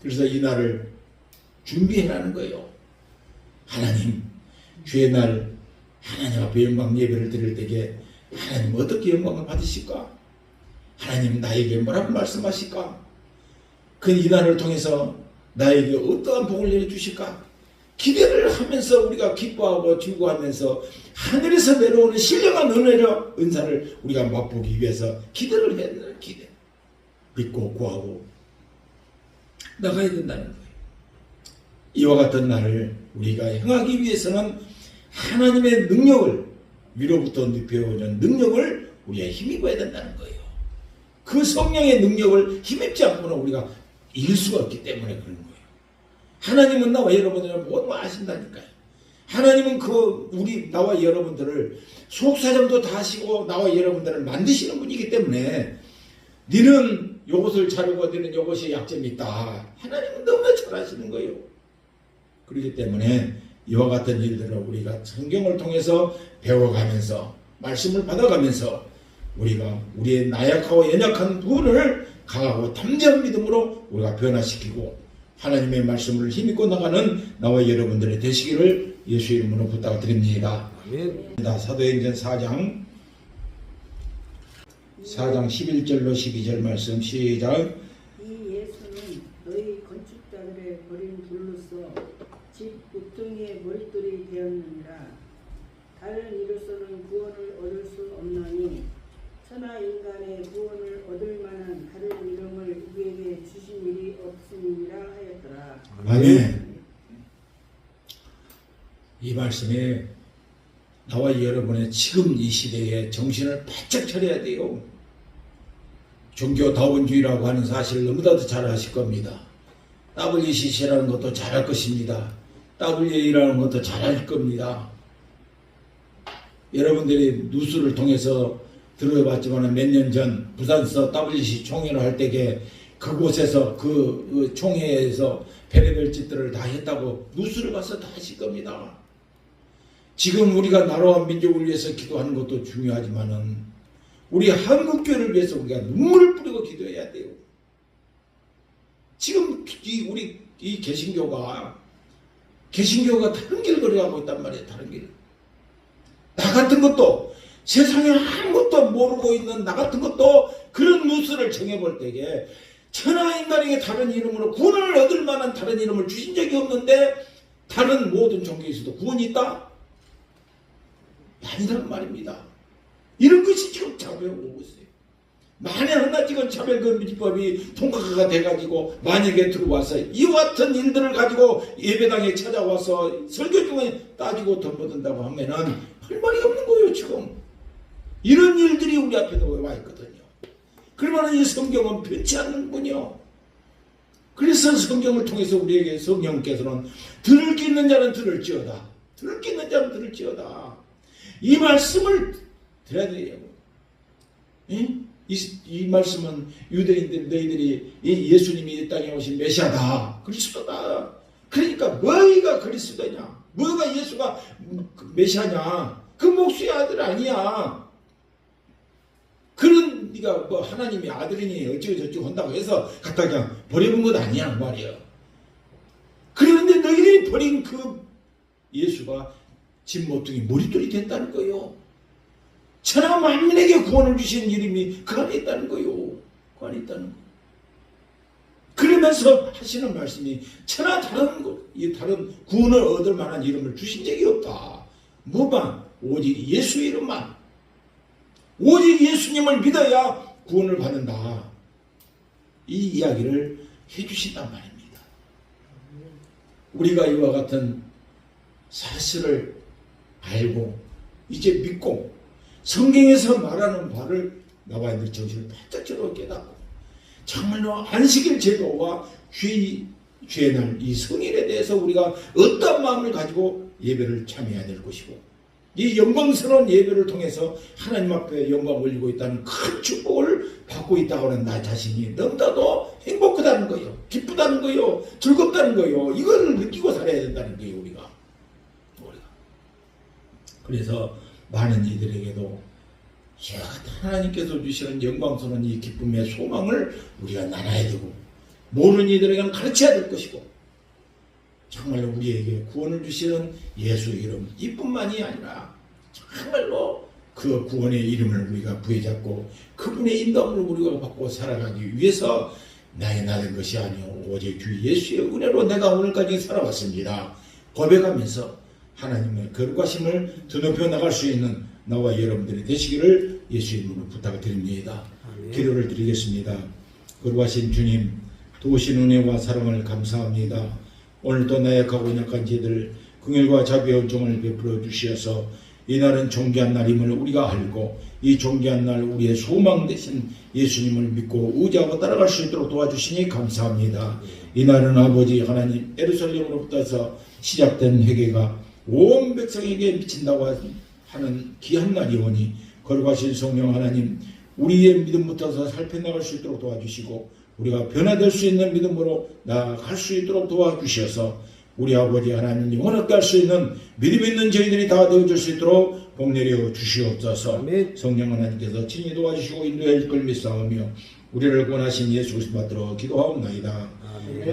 그래서 이 날을 준비해라는 거예요. 하나님 주의 날 하나님 앞에 영광 예배를 드릴 때에 하나님 어떻게 영광을 받으실까? 하나님 나에게 뭐라고 말씀하실까? 그 이 날을 통해서 나에게 어떠한 복을 내려주실까? 기대를 하면서 우리가 기뻐하고 즐거워하면서 하늘에서 내려오는 신령한 은사를 우리가 맛보기 위해서 기대를 해야 된다는 기대. 믿고 구하고 나가야 된다는 거예요. 이와 같은 날을 우리가 행하기 위해서는 하나님의 능력을 위로부터 눕혀오는 능력을 우리가 힘입어야 된다는 거예요. 그 성령의 능력을 힘입지 않고는 우리가 이길 수가 없기 때문에 그런 거예요. 하나님은 나와 여러분들을 모두 아신다니까요. 하나님은 나와 여러분들을 속사정도 다 하시고 나와 여러분들을 만드시는 분이기 때문에 너는 요것을 자르고 너는 요것이 약점이 있다. 하나님은 너무나 잘 아시는 거예요. 그렇기 때문에 이와 같은 일들을 우리가 성경을 통해서 배워가면서 말씀을 받아가면서 우리가 우리의 나약하고 연약한 부분을 강하고 담대한 믿음으로 우리가 변화시키고 하나님의 말씀을 힘입고 나가는 나와 여러분들의 되시기를 예수 이름으로 부탁드립니다. 아멘. 사도행전 4장 11절로 12절 말씀 시작. 되었느니라. 다른 이로서는 구원을 얻을 수 없나니 천하 인간의 구원을 얻을 만한 다른 이름을 우리에게 주신 일이 없음이라 하였더라. 아멘. 이 말씀에 나와 여러분의 지금 이 시대에 정신을 바짝 차려야 돼요. 종교 다원주의라고 하는 사실을 너무나도 잘 아실 겁니다. WCC라는 것도 잘할 것입니다. WA라는 것도 잘할 겁니다. 여러분들이 뉴스를 통해서 들어봤지만 몇 년 전 부산서 WC 총회를 할 때에 그곳에서 그 총회에서 별의별 짓들을 다 했다고 뉴스를 봐서 다 아실 겁니다. 지금 우리가 나라와 민족을 위해서 기도하는 것도 중요하지만은 우리 한국교회를 위해서 우리가 눈물을 뿌리고 기도해야 돼요. 지금 우리 이 개신교가 다른 길 걸어가고 있단 말이에요. 다른 길. 나 같은 것도 세상에 아무것도 모르고 있는 나 같은 것도 그런 뉴스를 정해볼 때에 천하인간에게 다른 이름으로 구원을 얻을 만한 다른 이름을 주신 적이 없는데 다른 모든 종교에서도 구원이 있다? 아니란 말입니다. 이런 것이 지금 작용하고 있어요. 만에 하나 지금 차별금지법이 통과가 돼가지고 만약에 들어와서 이와 같은 일들을 가지고 예배당에 찾아와서 설교 중에 따지고 덤벼든다고 하면은 할 말이 없는 거예요. 지금 이런 일들이 우리 앞에도 와 있거든요. 그러면 이 성경은 변치 않는군요. 그래서 성경을 통해서 우리에게 성령께서는 들을 게 있는 자는 들을지어다. 들을 게 있는 자는 들을지어다. 이 말씀을 들어야 돼요. 이 말씀은 유대인들 너희들이 예수님이 이 땅에 오신 메시아다. 그리스도다. 그러니까 뭐가 그리스도냐? 뭐가 예수가 메시아냐? 그 목수의 아들 아니야. 그런 네가 뭐 하나님의 아들이니 어쩌고저쩌고 한다고 해서 갖다 그냥 버려본 것 아니야 말이야. 그런데 너희들이 버린 그 예수가 집 모퉁이 머릿돌이 됐다는 거예요. 천하 만민에게 구원을 주신 이름이 그 안에 있다는 거예요. 그 안에 있다는 거. 그러면서 하시는 말씀이 천하 다른 구원을 얻을 만한 이름을 주신 적이 없다. 뭐만? 오직 예수 이름만. 오직 예수님을 믿어야 구원을 받는다. 이 이야기를 해주신단 말입니다. 우리가 이와 같은 사실을 알고 이제 믿고 성경에서 말하는 바를 나와 있는 정신을 바짝 차려 깨닫고 정말로 안식일 제도와 주의 날 이 성일에 대해서 우리가 어떤 마음을 가지고 예배를 참여해야 될 것이고 이 영광스러운 예배를 통해서 하나님 앞에 영광 올리고 있다는 큰 축복을 받고 있다고 하는 나 자신이 너무나도 행복하다는 거예요. 기쁘다는 거예요. 즐겁다는 거예요. 이걸 느끼고 살아야 된다는 거예요. 우리가. 그래서 많은 이들에게도 하나님께서 주시는 영광스러운 이 기쁨의 소망을 우리가 나눠야 되고 모르는 이들에게는 가르쳐야 될 것이고 정말로 우리에게 구원을 주시는 예수 이름 이뿐만이 아니라 정말로 그 구원의 이름을 우리가 부여잡고 그분의 인도함을 우리가 받고 살아가기 위해서 나의 나된 것이 아니오 오직 주 예수의 은혜로 내가 오늘까지 살아왔습니다. 고백하면서 하나님의 거룩하심을 드높여 나갈 수 있는 나와 여러분들이 되시기를 예수 이름으로 부탁드립니다. 기도를 드리겠습니다. 거룩하신 주님 도우신 은혜와 사랑을 감사합니다. 오늘도 나약하고 약한 죄들 긍휼과 자비의 은총을 베풀어 주시어서 이날은 존귀한 날임을 우리가 알고 이 존귀한 날 우리의 소망 되신 예수님을 믿고 의지하고 따라갈 수 있도록 도와주시니 감사합니다. 이날은 아버지 하나님 예루살렘으로부터서 시작된 회개가 온 백성에게 미친다고 하는 귀한 날이오니 거룩하신 성령 하나님 우리의 믿음부터서 살펴나갈 수 있도록 도와주시고 우리가 변화될 수 있는 믿음으로 나아갈 수 있도록 도와주셔서 우리 아버지 하나님 영원하게 할 수 있는 믿음 있는 저희들이 다 되어줄 수 있도록 복내려 주시옵소서. 성령 하나님께서 친히 도와주시고 인도해 줄 걸 믿사오며 우리를 권하신 예수 그리스도 받들어 기도하옵나이다.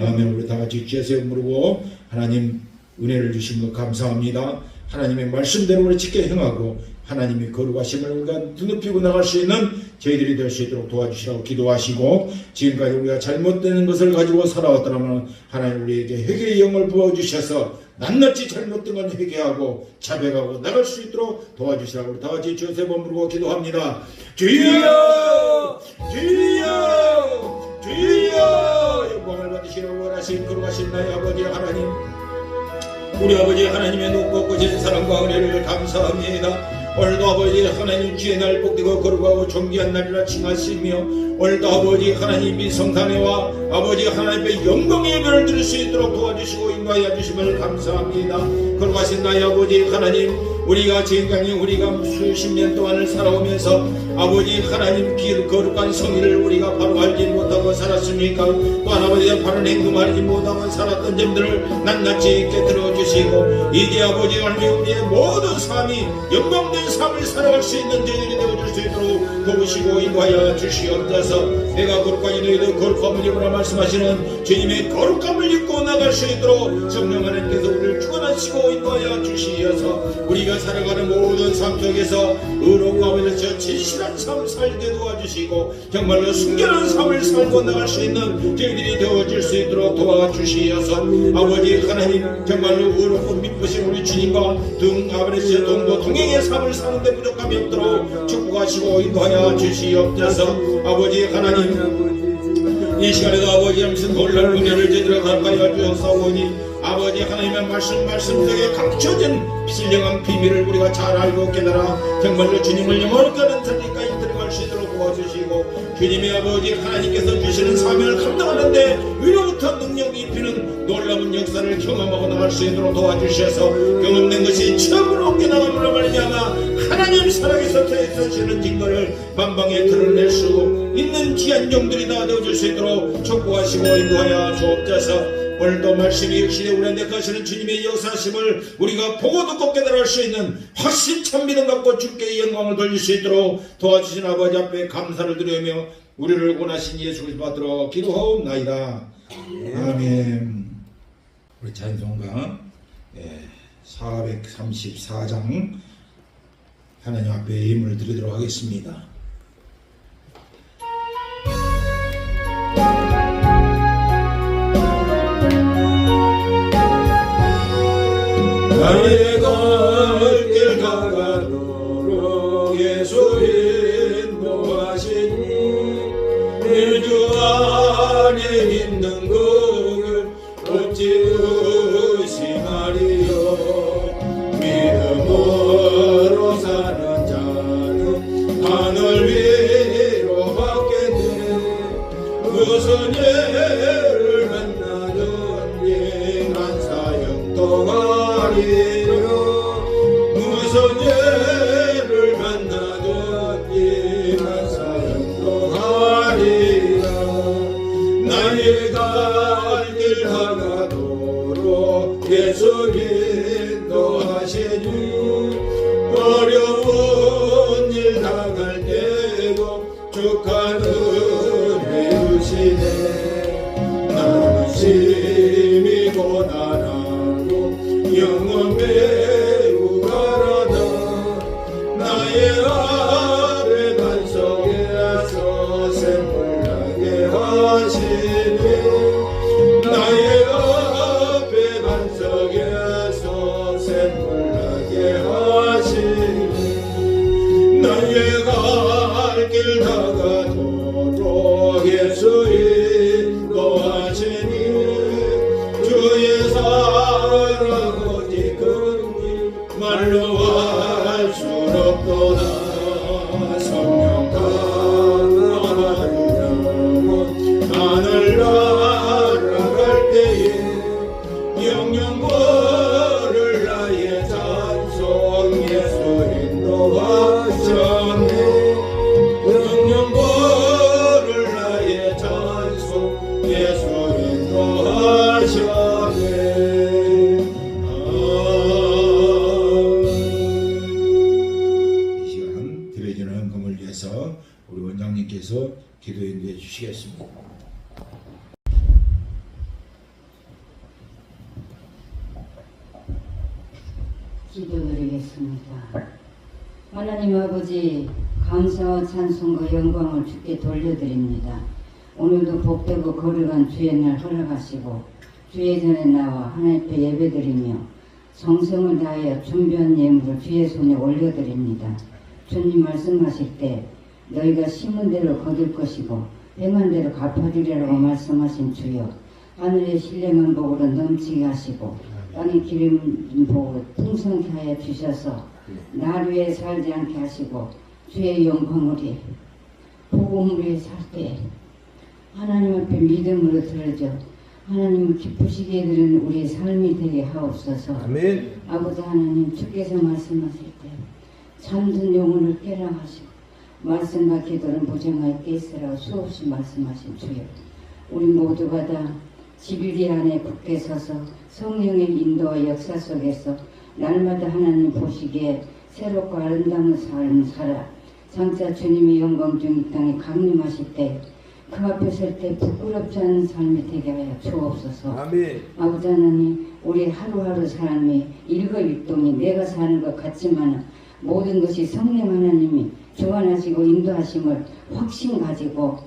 아멘. 우리 다 같이 주에서 무르고 하나님 은혜를 주신 것 감사합니다. 하나님의 말씀대로 우리 지켜 행하고 하나님의 거룩하심을 우리가 드높이고 나갈 수 있는 저희들이 될 수 있도록 도와주시라고 기도하시고 지금까지 우리가 잘못되는 것을 가지고 살아왔더라면 하나님 우리에게 회개의 영을 부어주셔서 낱낱이 잘못된 건 회개하고 자백하고 나갈 수 있도록 도와주시라고 다 같이 주 세 번 부르고 기도합니다. 주여 주여 주여 영광을 받으시라고 원하신 거룩하신 나의 아버지 하나님, 우리 아버지 하나님의 높고 크신 사랑과 은혜를 감사합니다. 오늘도 아버지 하나님 주의 날 복되고 거룩하고 존귀한 날이라 칭하시며 오늘도 아버지 하나님이 성탄회와 아버지 하나님의 영광의 예배를 드릴 수 있도록 도와주시고 인도하여 주심을 감사합니다. 거룩하신 나의 아버지 하나님, 우리가 지금까지 우리가 수십 년 동안을 살아오면서 아버지 하나님 길 거룩한 성의를 우리가 바로 알지 못하고 살았습니까? 또한 아버지의 바른 행동 알지 못하고 살았던 점들을 낱낱이 깨뜨려 주시고 이제 아버지 하나님 우리의 모든 삶이 영광된 삶을 살아갈 수 있는 저희들이 되어줄 수 있도록 도우시고 인도하여 주시옵소서. 내가 거룩하니 너희도 거룩함을 입으라 말씀하시는 주님의 거룩함을 입고 나갈 수 있도록 성령 하나님께서 우리를 주관하시고 인도하여 주시어서 우리가 살아가는 모든 삶 속에서 의로운 가운데서 진실한 삶을 살게 도와주시고 정말로 순결한 삶을 살고 나갈 수 있는 저희들이 되어줄 수 있도록 도와주시어서 아버지 하나님 정말로 의롭고 믿으신 우리 주님과 아버지 동도 동행의 삶을 사는데 부족함이 없도록 축복하시고 인도하여 주시옵소서. 아버지 하나님 이 시간에도 아버지 하면서 놀랄 은혜를 제대로 가까이 주옵사오니 아버지 하나님의 말씀 속에 감춰진 신령한 비밀을 우리가 잘 알고 깨달아 정말로 주님을 영원히 하는 자리까지 들어갈 수 있도록 도와주시고 주님의 아버지 하나님께서 주시는 사명을 감당하는데 위로부터 능력이 입히는 놀라운 역사를 경험하고 나갈 수 있도록 도와주셔서 경험된 것이 처음으로 옮겨나감으로 말미암아 하나님 살아계셔 있으시는 증거를 만방에 드러낼 수 있는 귀한 종들이 다 되어줄 수 있도록 축복하시고 인도하여 주옵소서. 오늘도 말씀이 역시 우리한테 가시는 주님의 역사심을 우리가 보고 듣고 깨달을 수 있는 확신 참 믿음 갖고 주께 영광을 돌릴 수 있도록 도와주신 아버지 앞에 감사를 드리며 우리를 원하신 예수 그리스도 받들어 기도하옵나이다. 아멘. 우리 찬송가 434장 하나님 앞에 예물을 드리도록 하겠습니다. 나의 갈 길 가가도록 예수 인도하시니 내 주 안에 있는 것을 어찌 의심하리요. 믿음으로 사는 자는 하늘 위로 받겠네. 무슨 예를 만나든지 난 사형 동하리요. 무슨 예를 만나든지 난 사형 동하리라. 나의 갈 길 하나도록 예수 인도하시니 어려운 일 당할 때도 축하는 해주시네. 나는 심히 고난하고 영원 매우 가라다. 나의 앞에 반석에서 샘물 나게 하시네. 나의 앞에 반석에서 샘물 나게 하시네. 나의 갈 길 다가도록 예수 인도하시니 주의 사랑 오직 그니 말로 할 수 없도다. 성령 강하는 영혼 하늘 날아갈 때에 영영 걸을 나의 찬송 예수 인도하셨네. 영영 걸을 나의 찬송 예수 인도하셨네. 이 시간 드려지는 금을 위해서 우리 원장님께서 기도 인도해 주시겠습니다. 기도드리겠습니다. 하나님 아버지, 감사와 찬송과 영광을 주께 돌려드립니다. 오늘도 복되고 거룩한 주의 날 허락하시고 주의 전에 나와 하나님 앞에 예배드리며 정성을 다하여 준비한 예물을 주의 손에 올려드립니다. 주님 말씀하실 때 너희가 심은 대로 거둘 것이고 행한 대로 갚아주리라고 말씀하신 주여, 하늘의 신령한 복으로 넘치게 하시고 땅의 기름 복으로 풍성케 하여 주셔서 날 위에 살지 않게 하시고 주의 영광을 복음을 위해 살 때 하나님 앞에 믿음으로 들어져 하나님을 기쁘시게 해드리는 우리의 삶이 되게 하옵소서. 아멘. 아버지 하나님, 주께서 말씀하실 때 잠든 영혼을 깨라 하시고 말씀과 기도를 무정하여 깨있으라고 수없이 말씀하신 주여, 우리 모두가 다 진리 안에 굳게 서서 성령의 인도와 역사 속에서 날마다 하나님 보시기에 새롭고 아름다운 삶을 살아 장차 주님의 영광 중 이 땅에 강림하실 때 그 앞에 설 때 부끄럽지 않은 삶이 되게 하여 주옵소서. 아멘. 아버지 하나님, 우리 하루하루 삶이 일거일동이 내가 사는 것 같지만 모든 것이 성령 하나님이 주관하시고 인도하심을 확신 가지고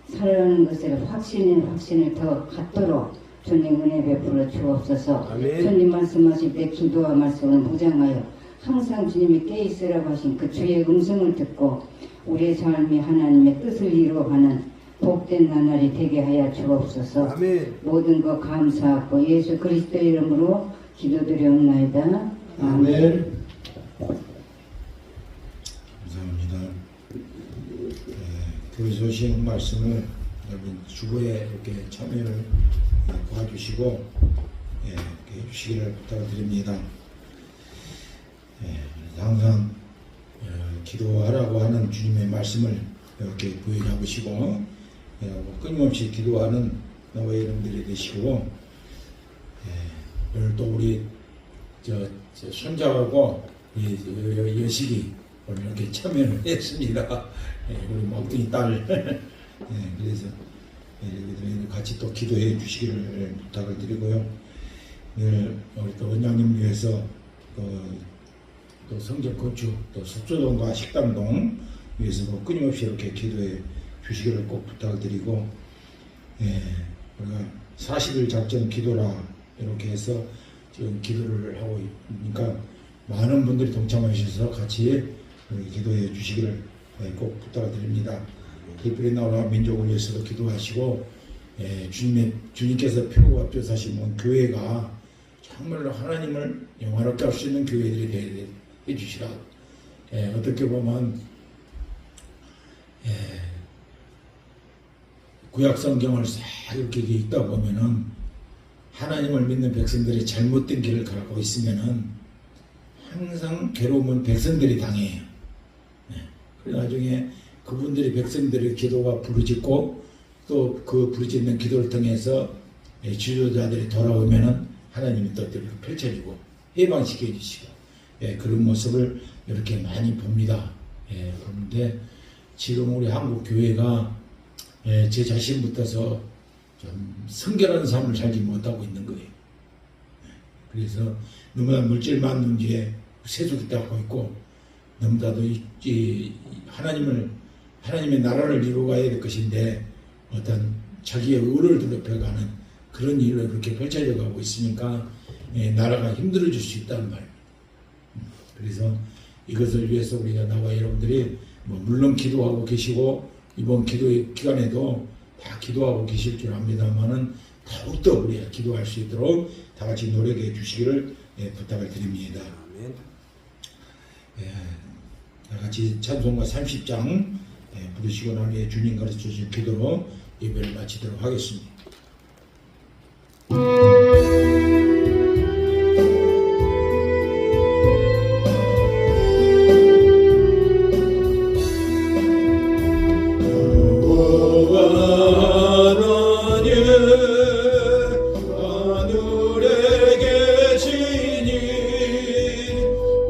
살아가는 것을 확신을 더 갖도록 주님 은혜 베풀어 주옵소서. 아멘. 주님 말씀하실 때 기도와 말씀을 무장하여 항상 주님이 깨있으라고 하신 그 주의 음성을 듣고 우리의 삶이 하나님의 뜻을 이루어가는 복된 나날이 되게 하여 주옵소서. 아멘. 모든 것 감사하고 예수 그리스도의 이름으로 기도드리옵나이다. 아멘. 감사합니다. 교회 소식 말씀을 여러분 주보에 이렇게 참여를 도와주시고 이렇게 해주시기를 부탁드립니다. 항상 기도하라고 하는 주님의 말씀을 이렇게 부여잡으시고 끊임없이 기도하는 나와 여러분들이 되시고, 오늘 또 우리 손자하고 여식이 오늘 이렇게 참여를 했습니다. 우리 막둥이 딸. 그래서 같이 또 기도해 주시기를 부탁을 드리고요. 우리 또 원장님 위해서 또 성전 건축, 또 숙소동과 식당동 위해서도 끊임없이 이렇게 기도해 주시기를 꼭 부탁을 드리고, 우리가 40일 작전 기도라 이렇게 해서 지금 기도를 하고 있으니까 많은 분들이 동참하셔서 같이 기도해 주시기를 꼭 부탁을 드립니다. 기쁘게 나오라 민족을 위해서도 기도하시고, 주님께서 표가 뼈사시면 교회가 정말로 하나님을 영화롭게 할 수 있는 교회들이 되게 해주시라. 어떻게 보면 구약 성경을 싹 이렇게 읽다 보면은 하나님을 믿는 백성들이 잘못된 길을 가고 있으면은 항상 괴로움은 백성들이 당해요. 그래 나중에 그분들이 백성들의 기도가 부르짖고 또 그 부르짖는 기도를 통해서 지도자들이 돌아오면은 하나님이 또 펼쳐주고 해방시켜 주시고 그런 모습을 이렇게 많이 봅니다. 그런데 지금 우리 한국 교회가 제 자신부터서 좀 성결한 삶을 살지 못하고 있는 거예요. 그래서 너무나 물질만 문제에 세속이 따고 있고 너무나도 하나님의 나라를 이루어가야 될 것인데 어떤 자기의 의를 더럽혀가는 그런 일로 그렇게 펼쳐져 가고 있으니까 나라가 힘들어질 수 있다는 말. 그래서 이것을 위해서 우리가 나와 여러분들이 물론 기도하고 계시고 이번 기도 기간에도 다 기도하고 계실 줄 압니다만은 더욱더 우리가 기도할 수 있도록 다 같이 노력해 주시기를 부탁을 드립니다. 아멘. 다 같이 찬송가 30장 부르시고 난 후에 주님 가르쳐 주신 기도로 예배를 마치도록 하겠습니다.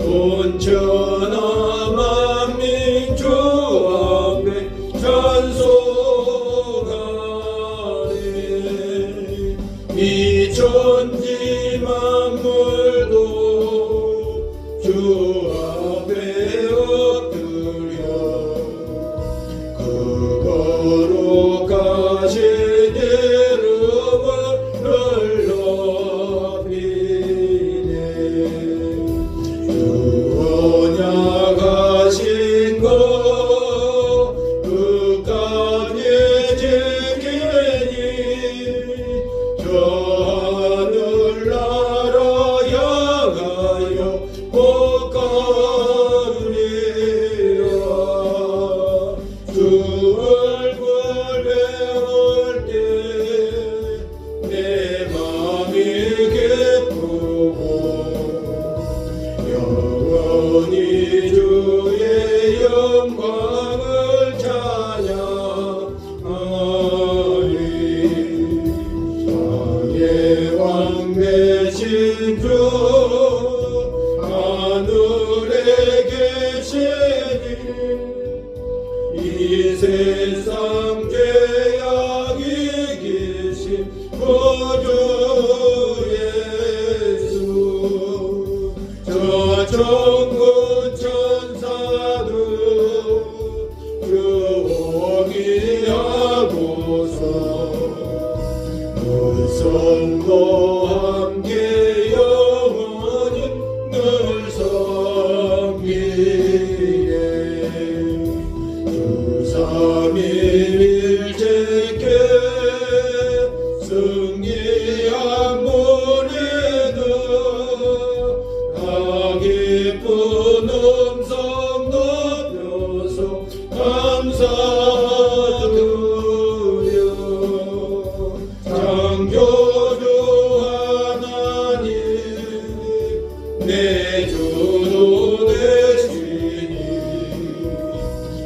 온전한 만민주 앞에 찬송하리 영광을 찬양하리. 땅의 왕 되신 주 하늘에 계시니 이 세상 죄악 이기신 구주 예수. 저 천군 천사들 경의하고서 물성도 함께 영원히 늘 섬기네. 주 삼위일체께 승리한 무리들 다 기쁜 음성 높여서 감사드려. 창조주 하나님 내 주도 되시니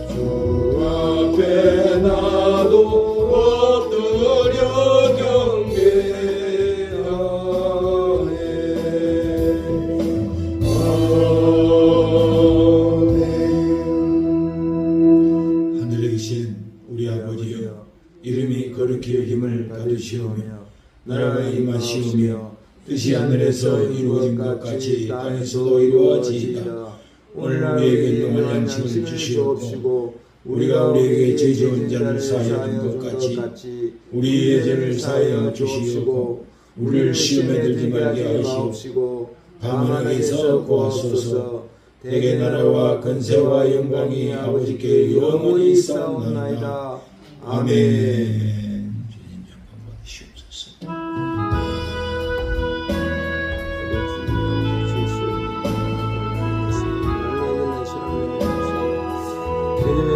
주 앞에 나도 엎드려 경배하네. 아멘. 하늘에 계신 우리 아버지여, 이름이 거룩히 여김을 받으시오며 나라가 임하시오며 뜻이 하늘에서 이루어진 것 같이 땅에서도 이루어지이다. 오늘 우리에게 일용할 양식을 주시옵고 우리가 우리에게 죄 지은 자를 사하여 준 것 같이 우리의 죄를 사하여 주시옵고 우리를 시험에 들지 말게 하시옵시고 다만 악에서 구하소서. 대개 나라와 권세와 영광이 아버지께 영원히 있사옵나이다. 아멘. 주님 영광 받으시옵소서. 내년에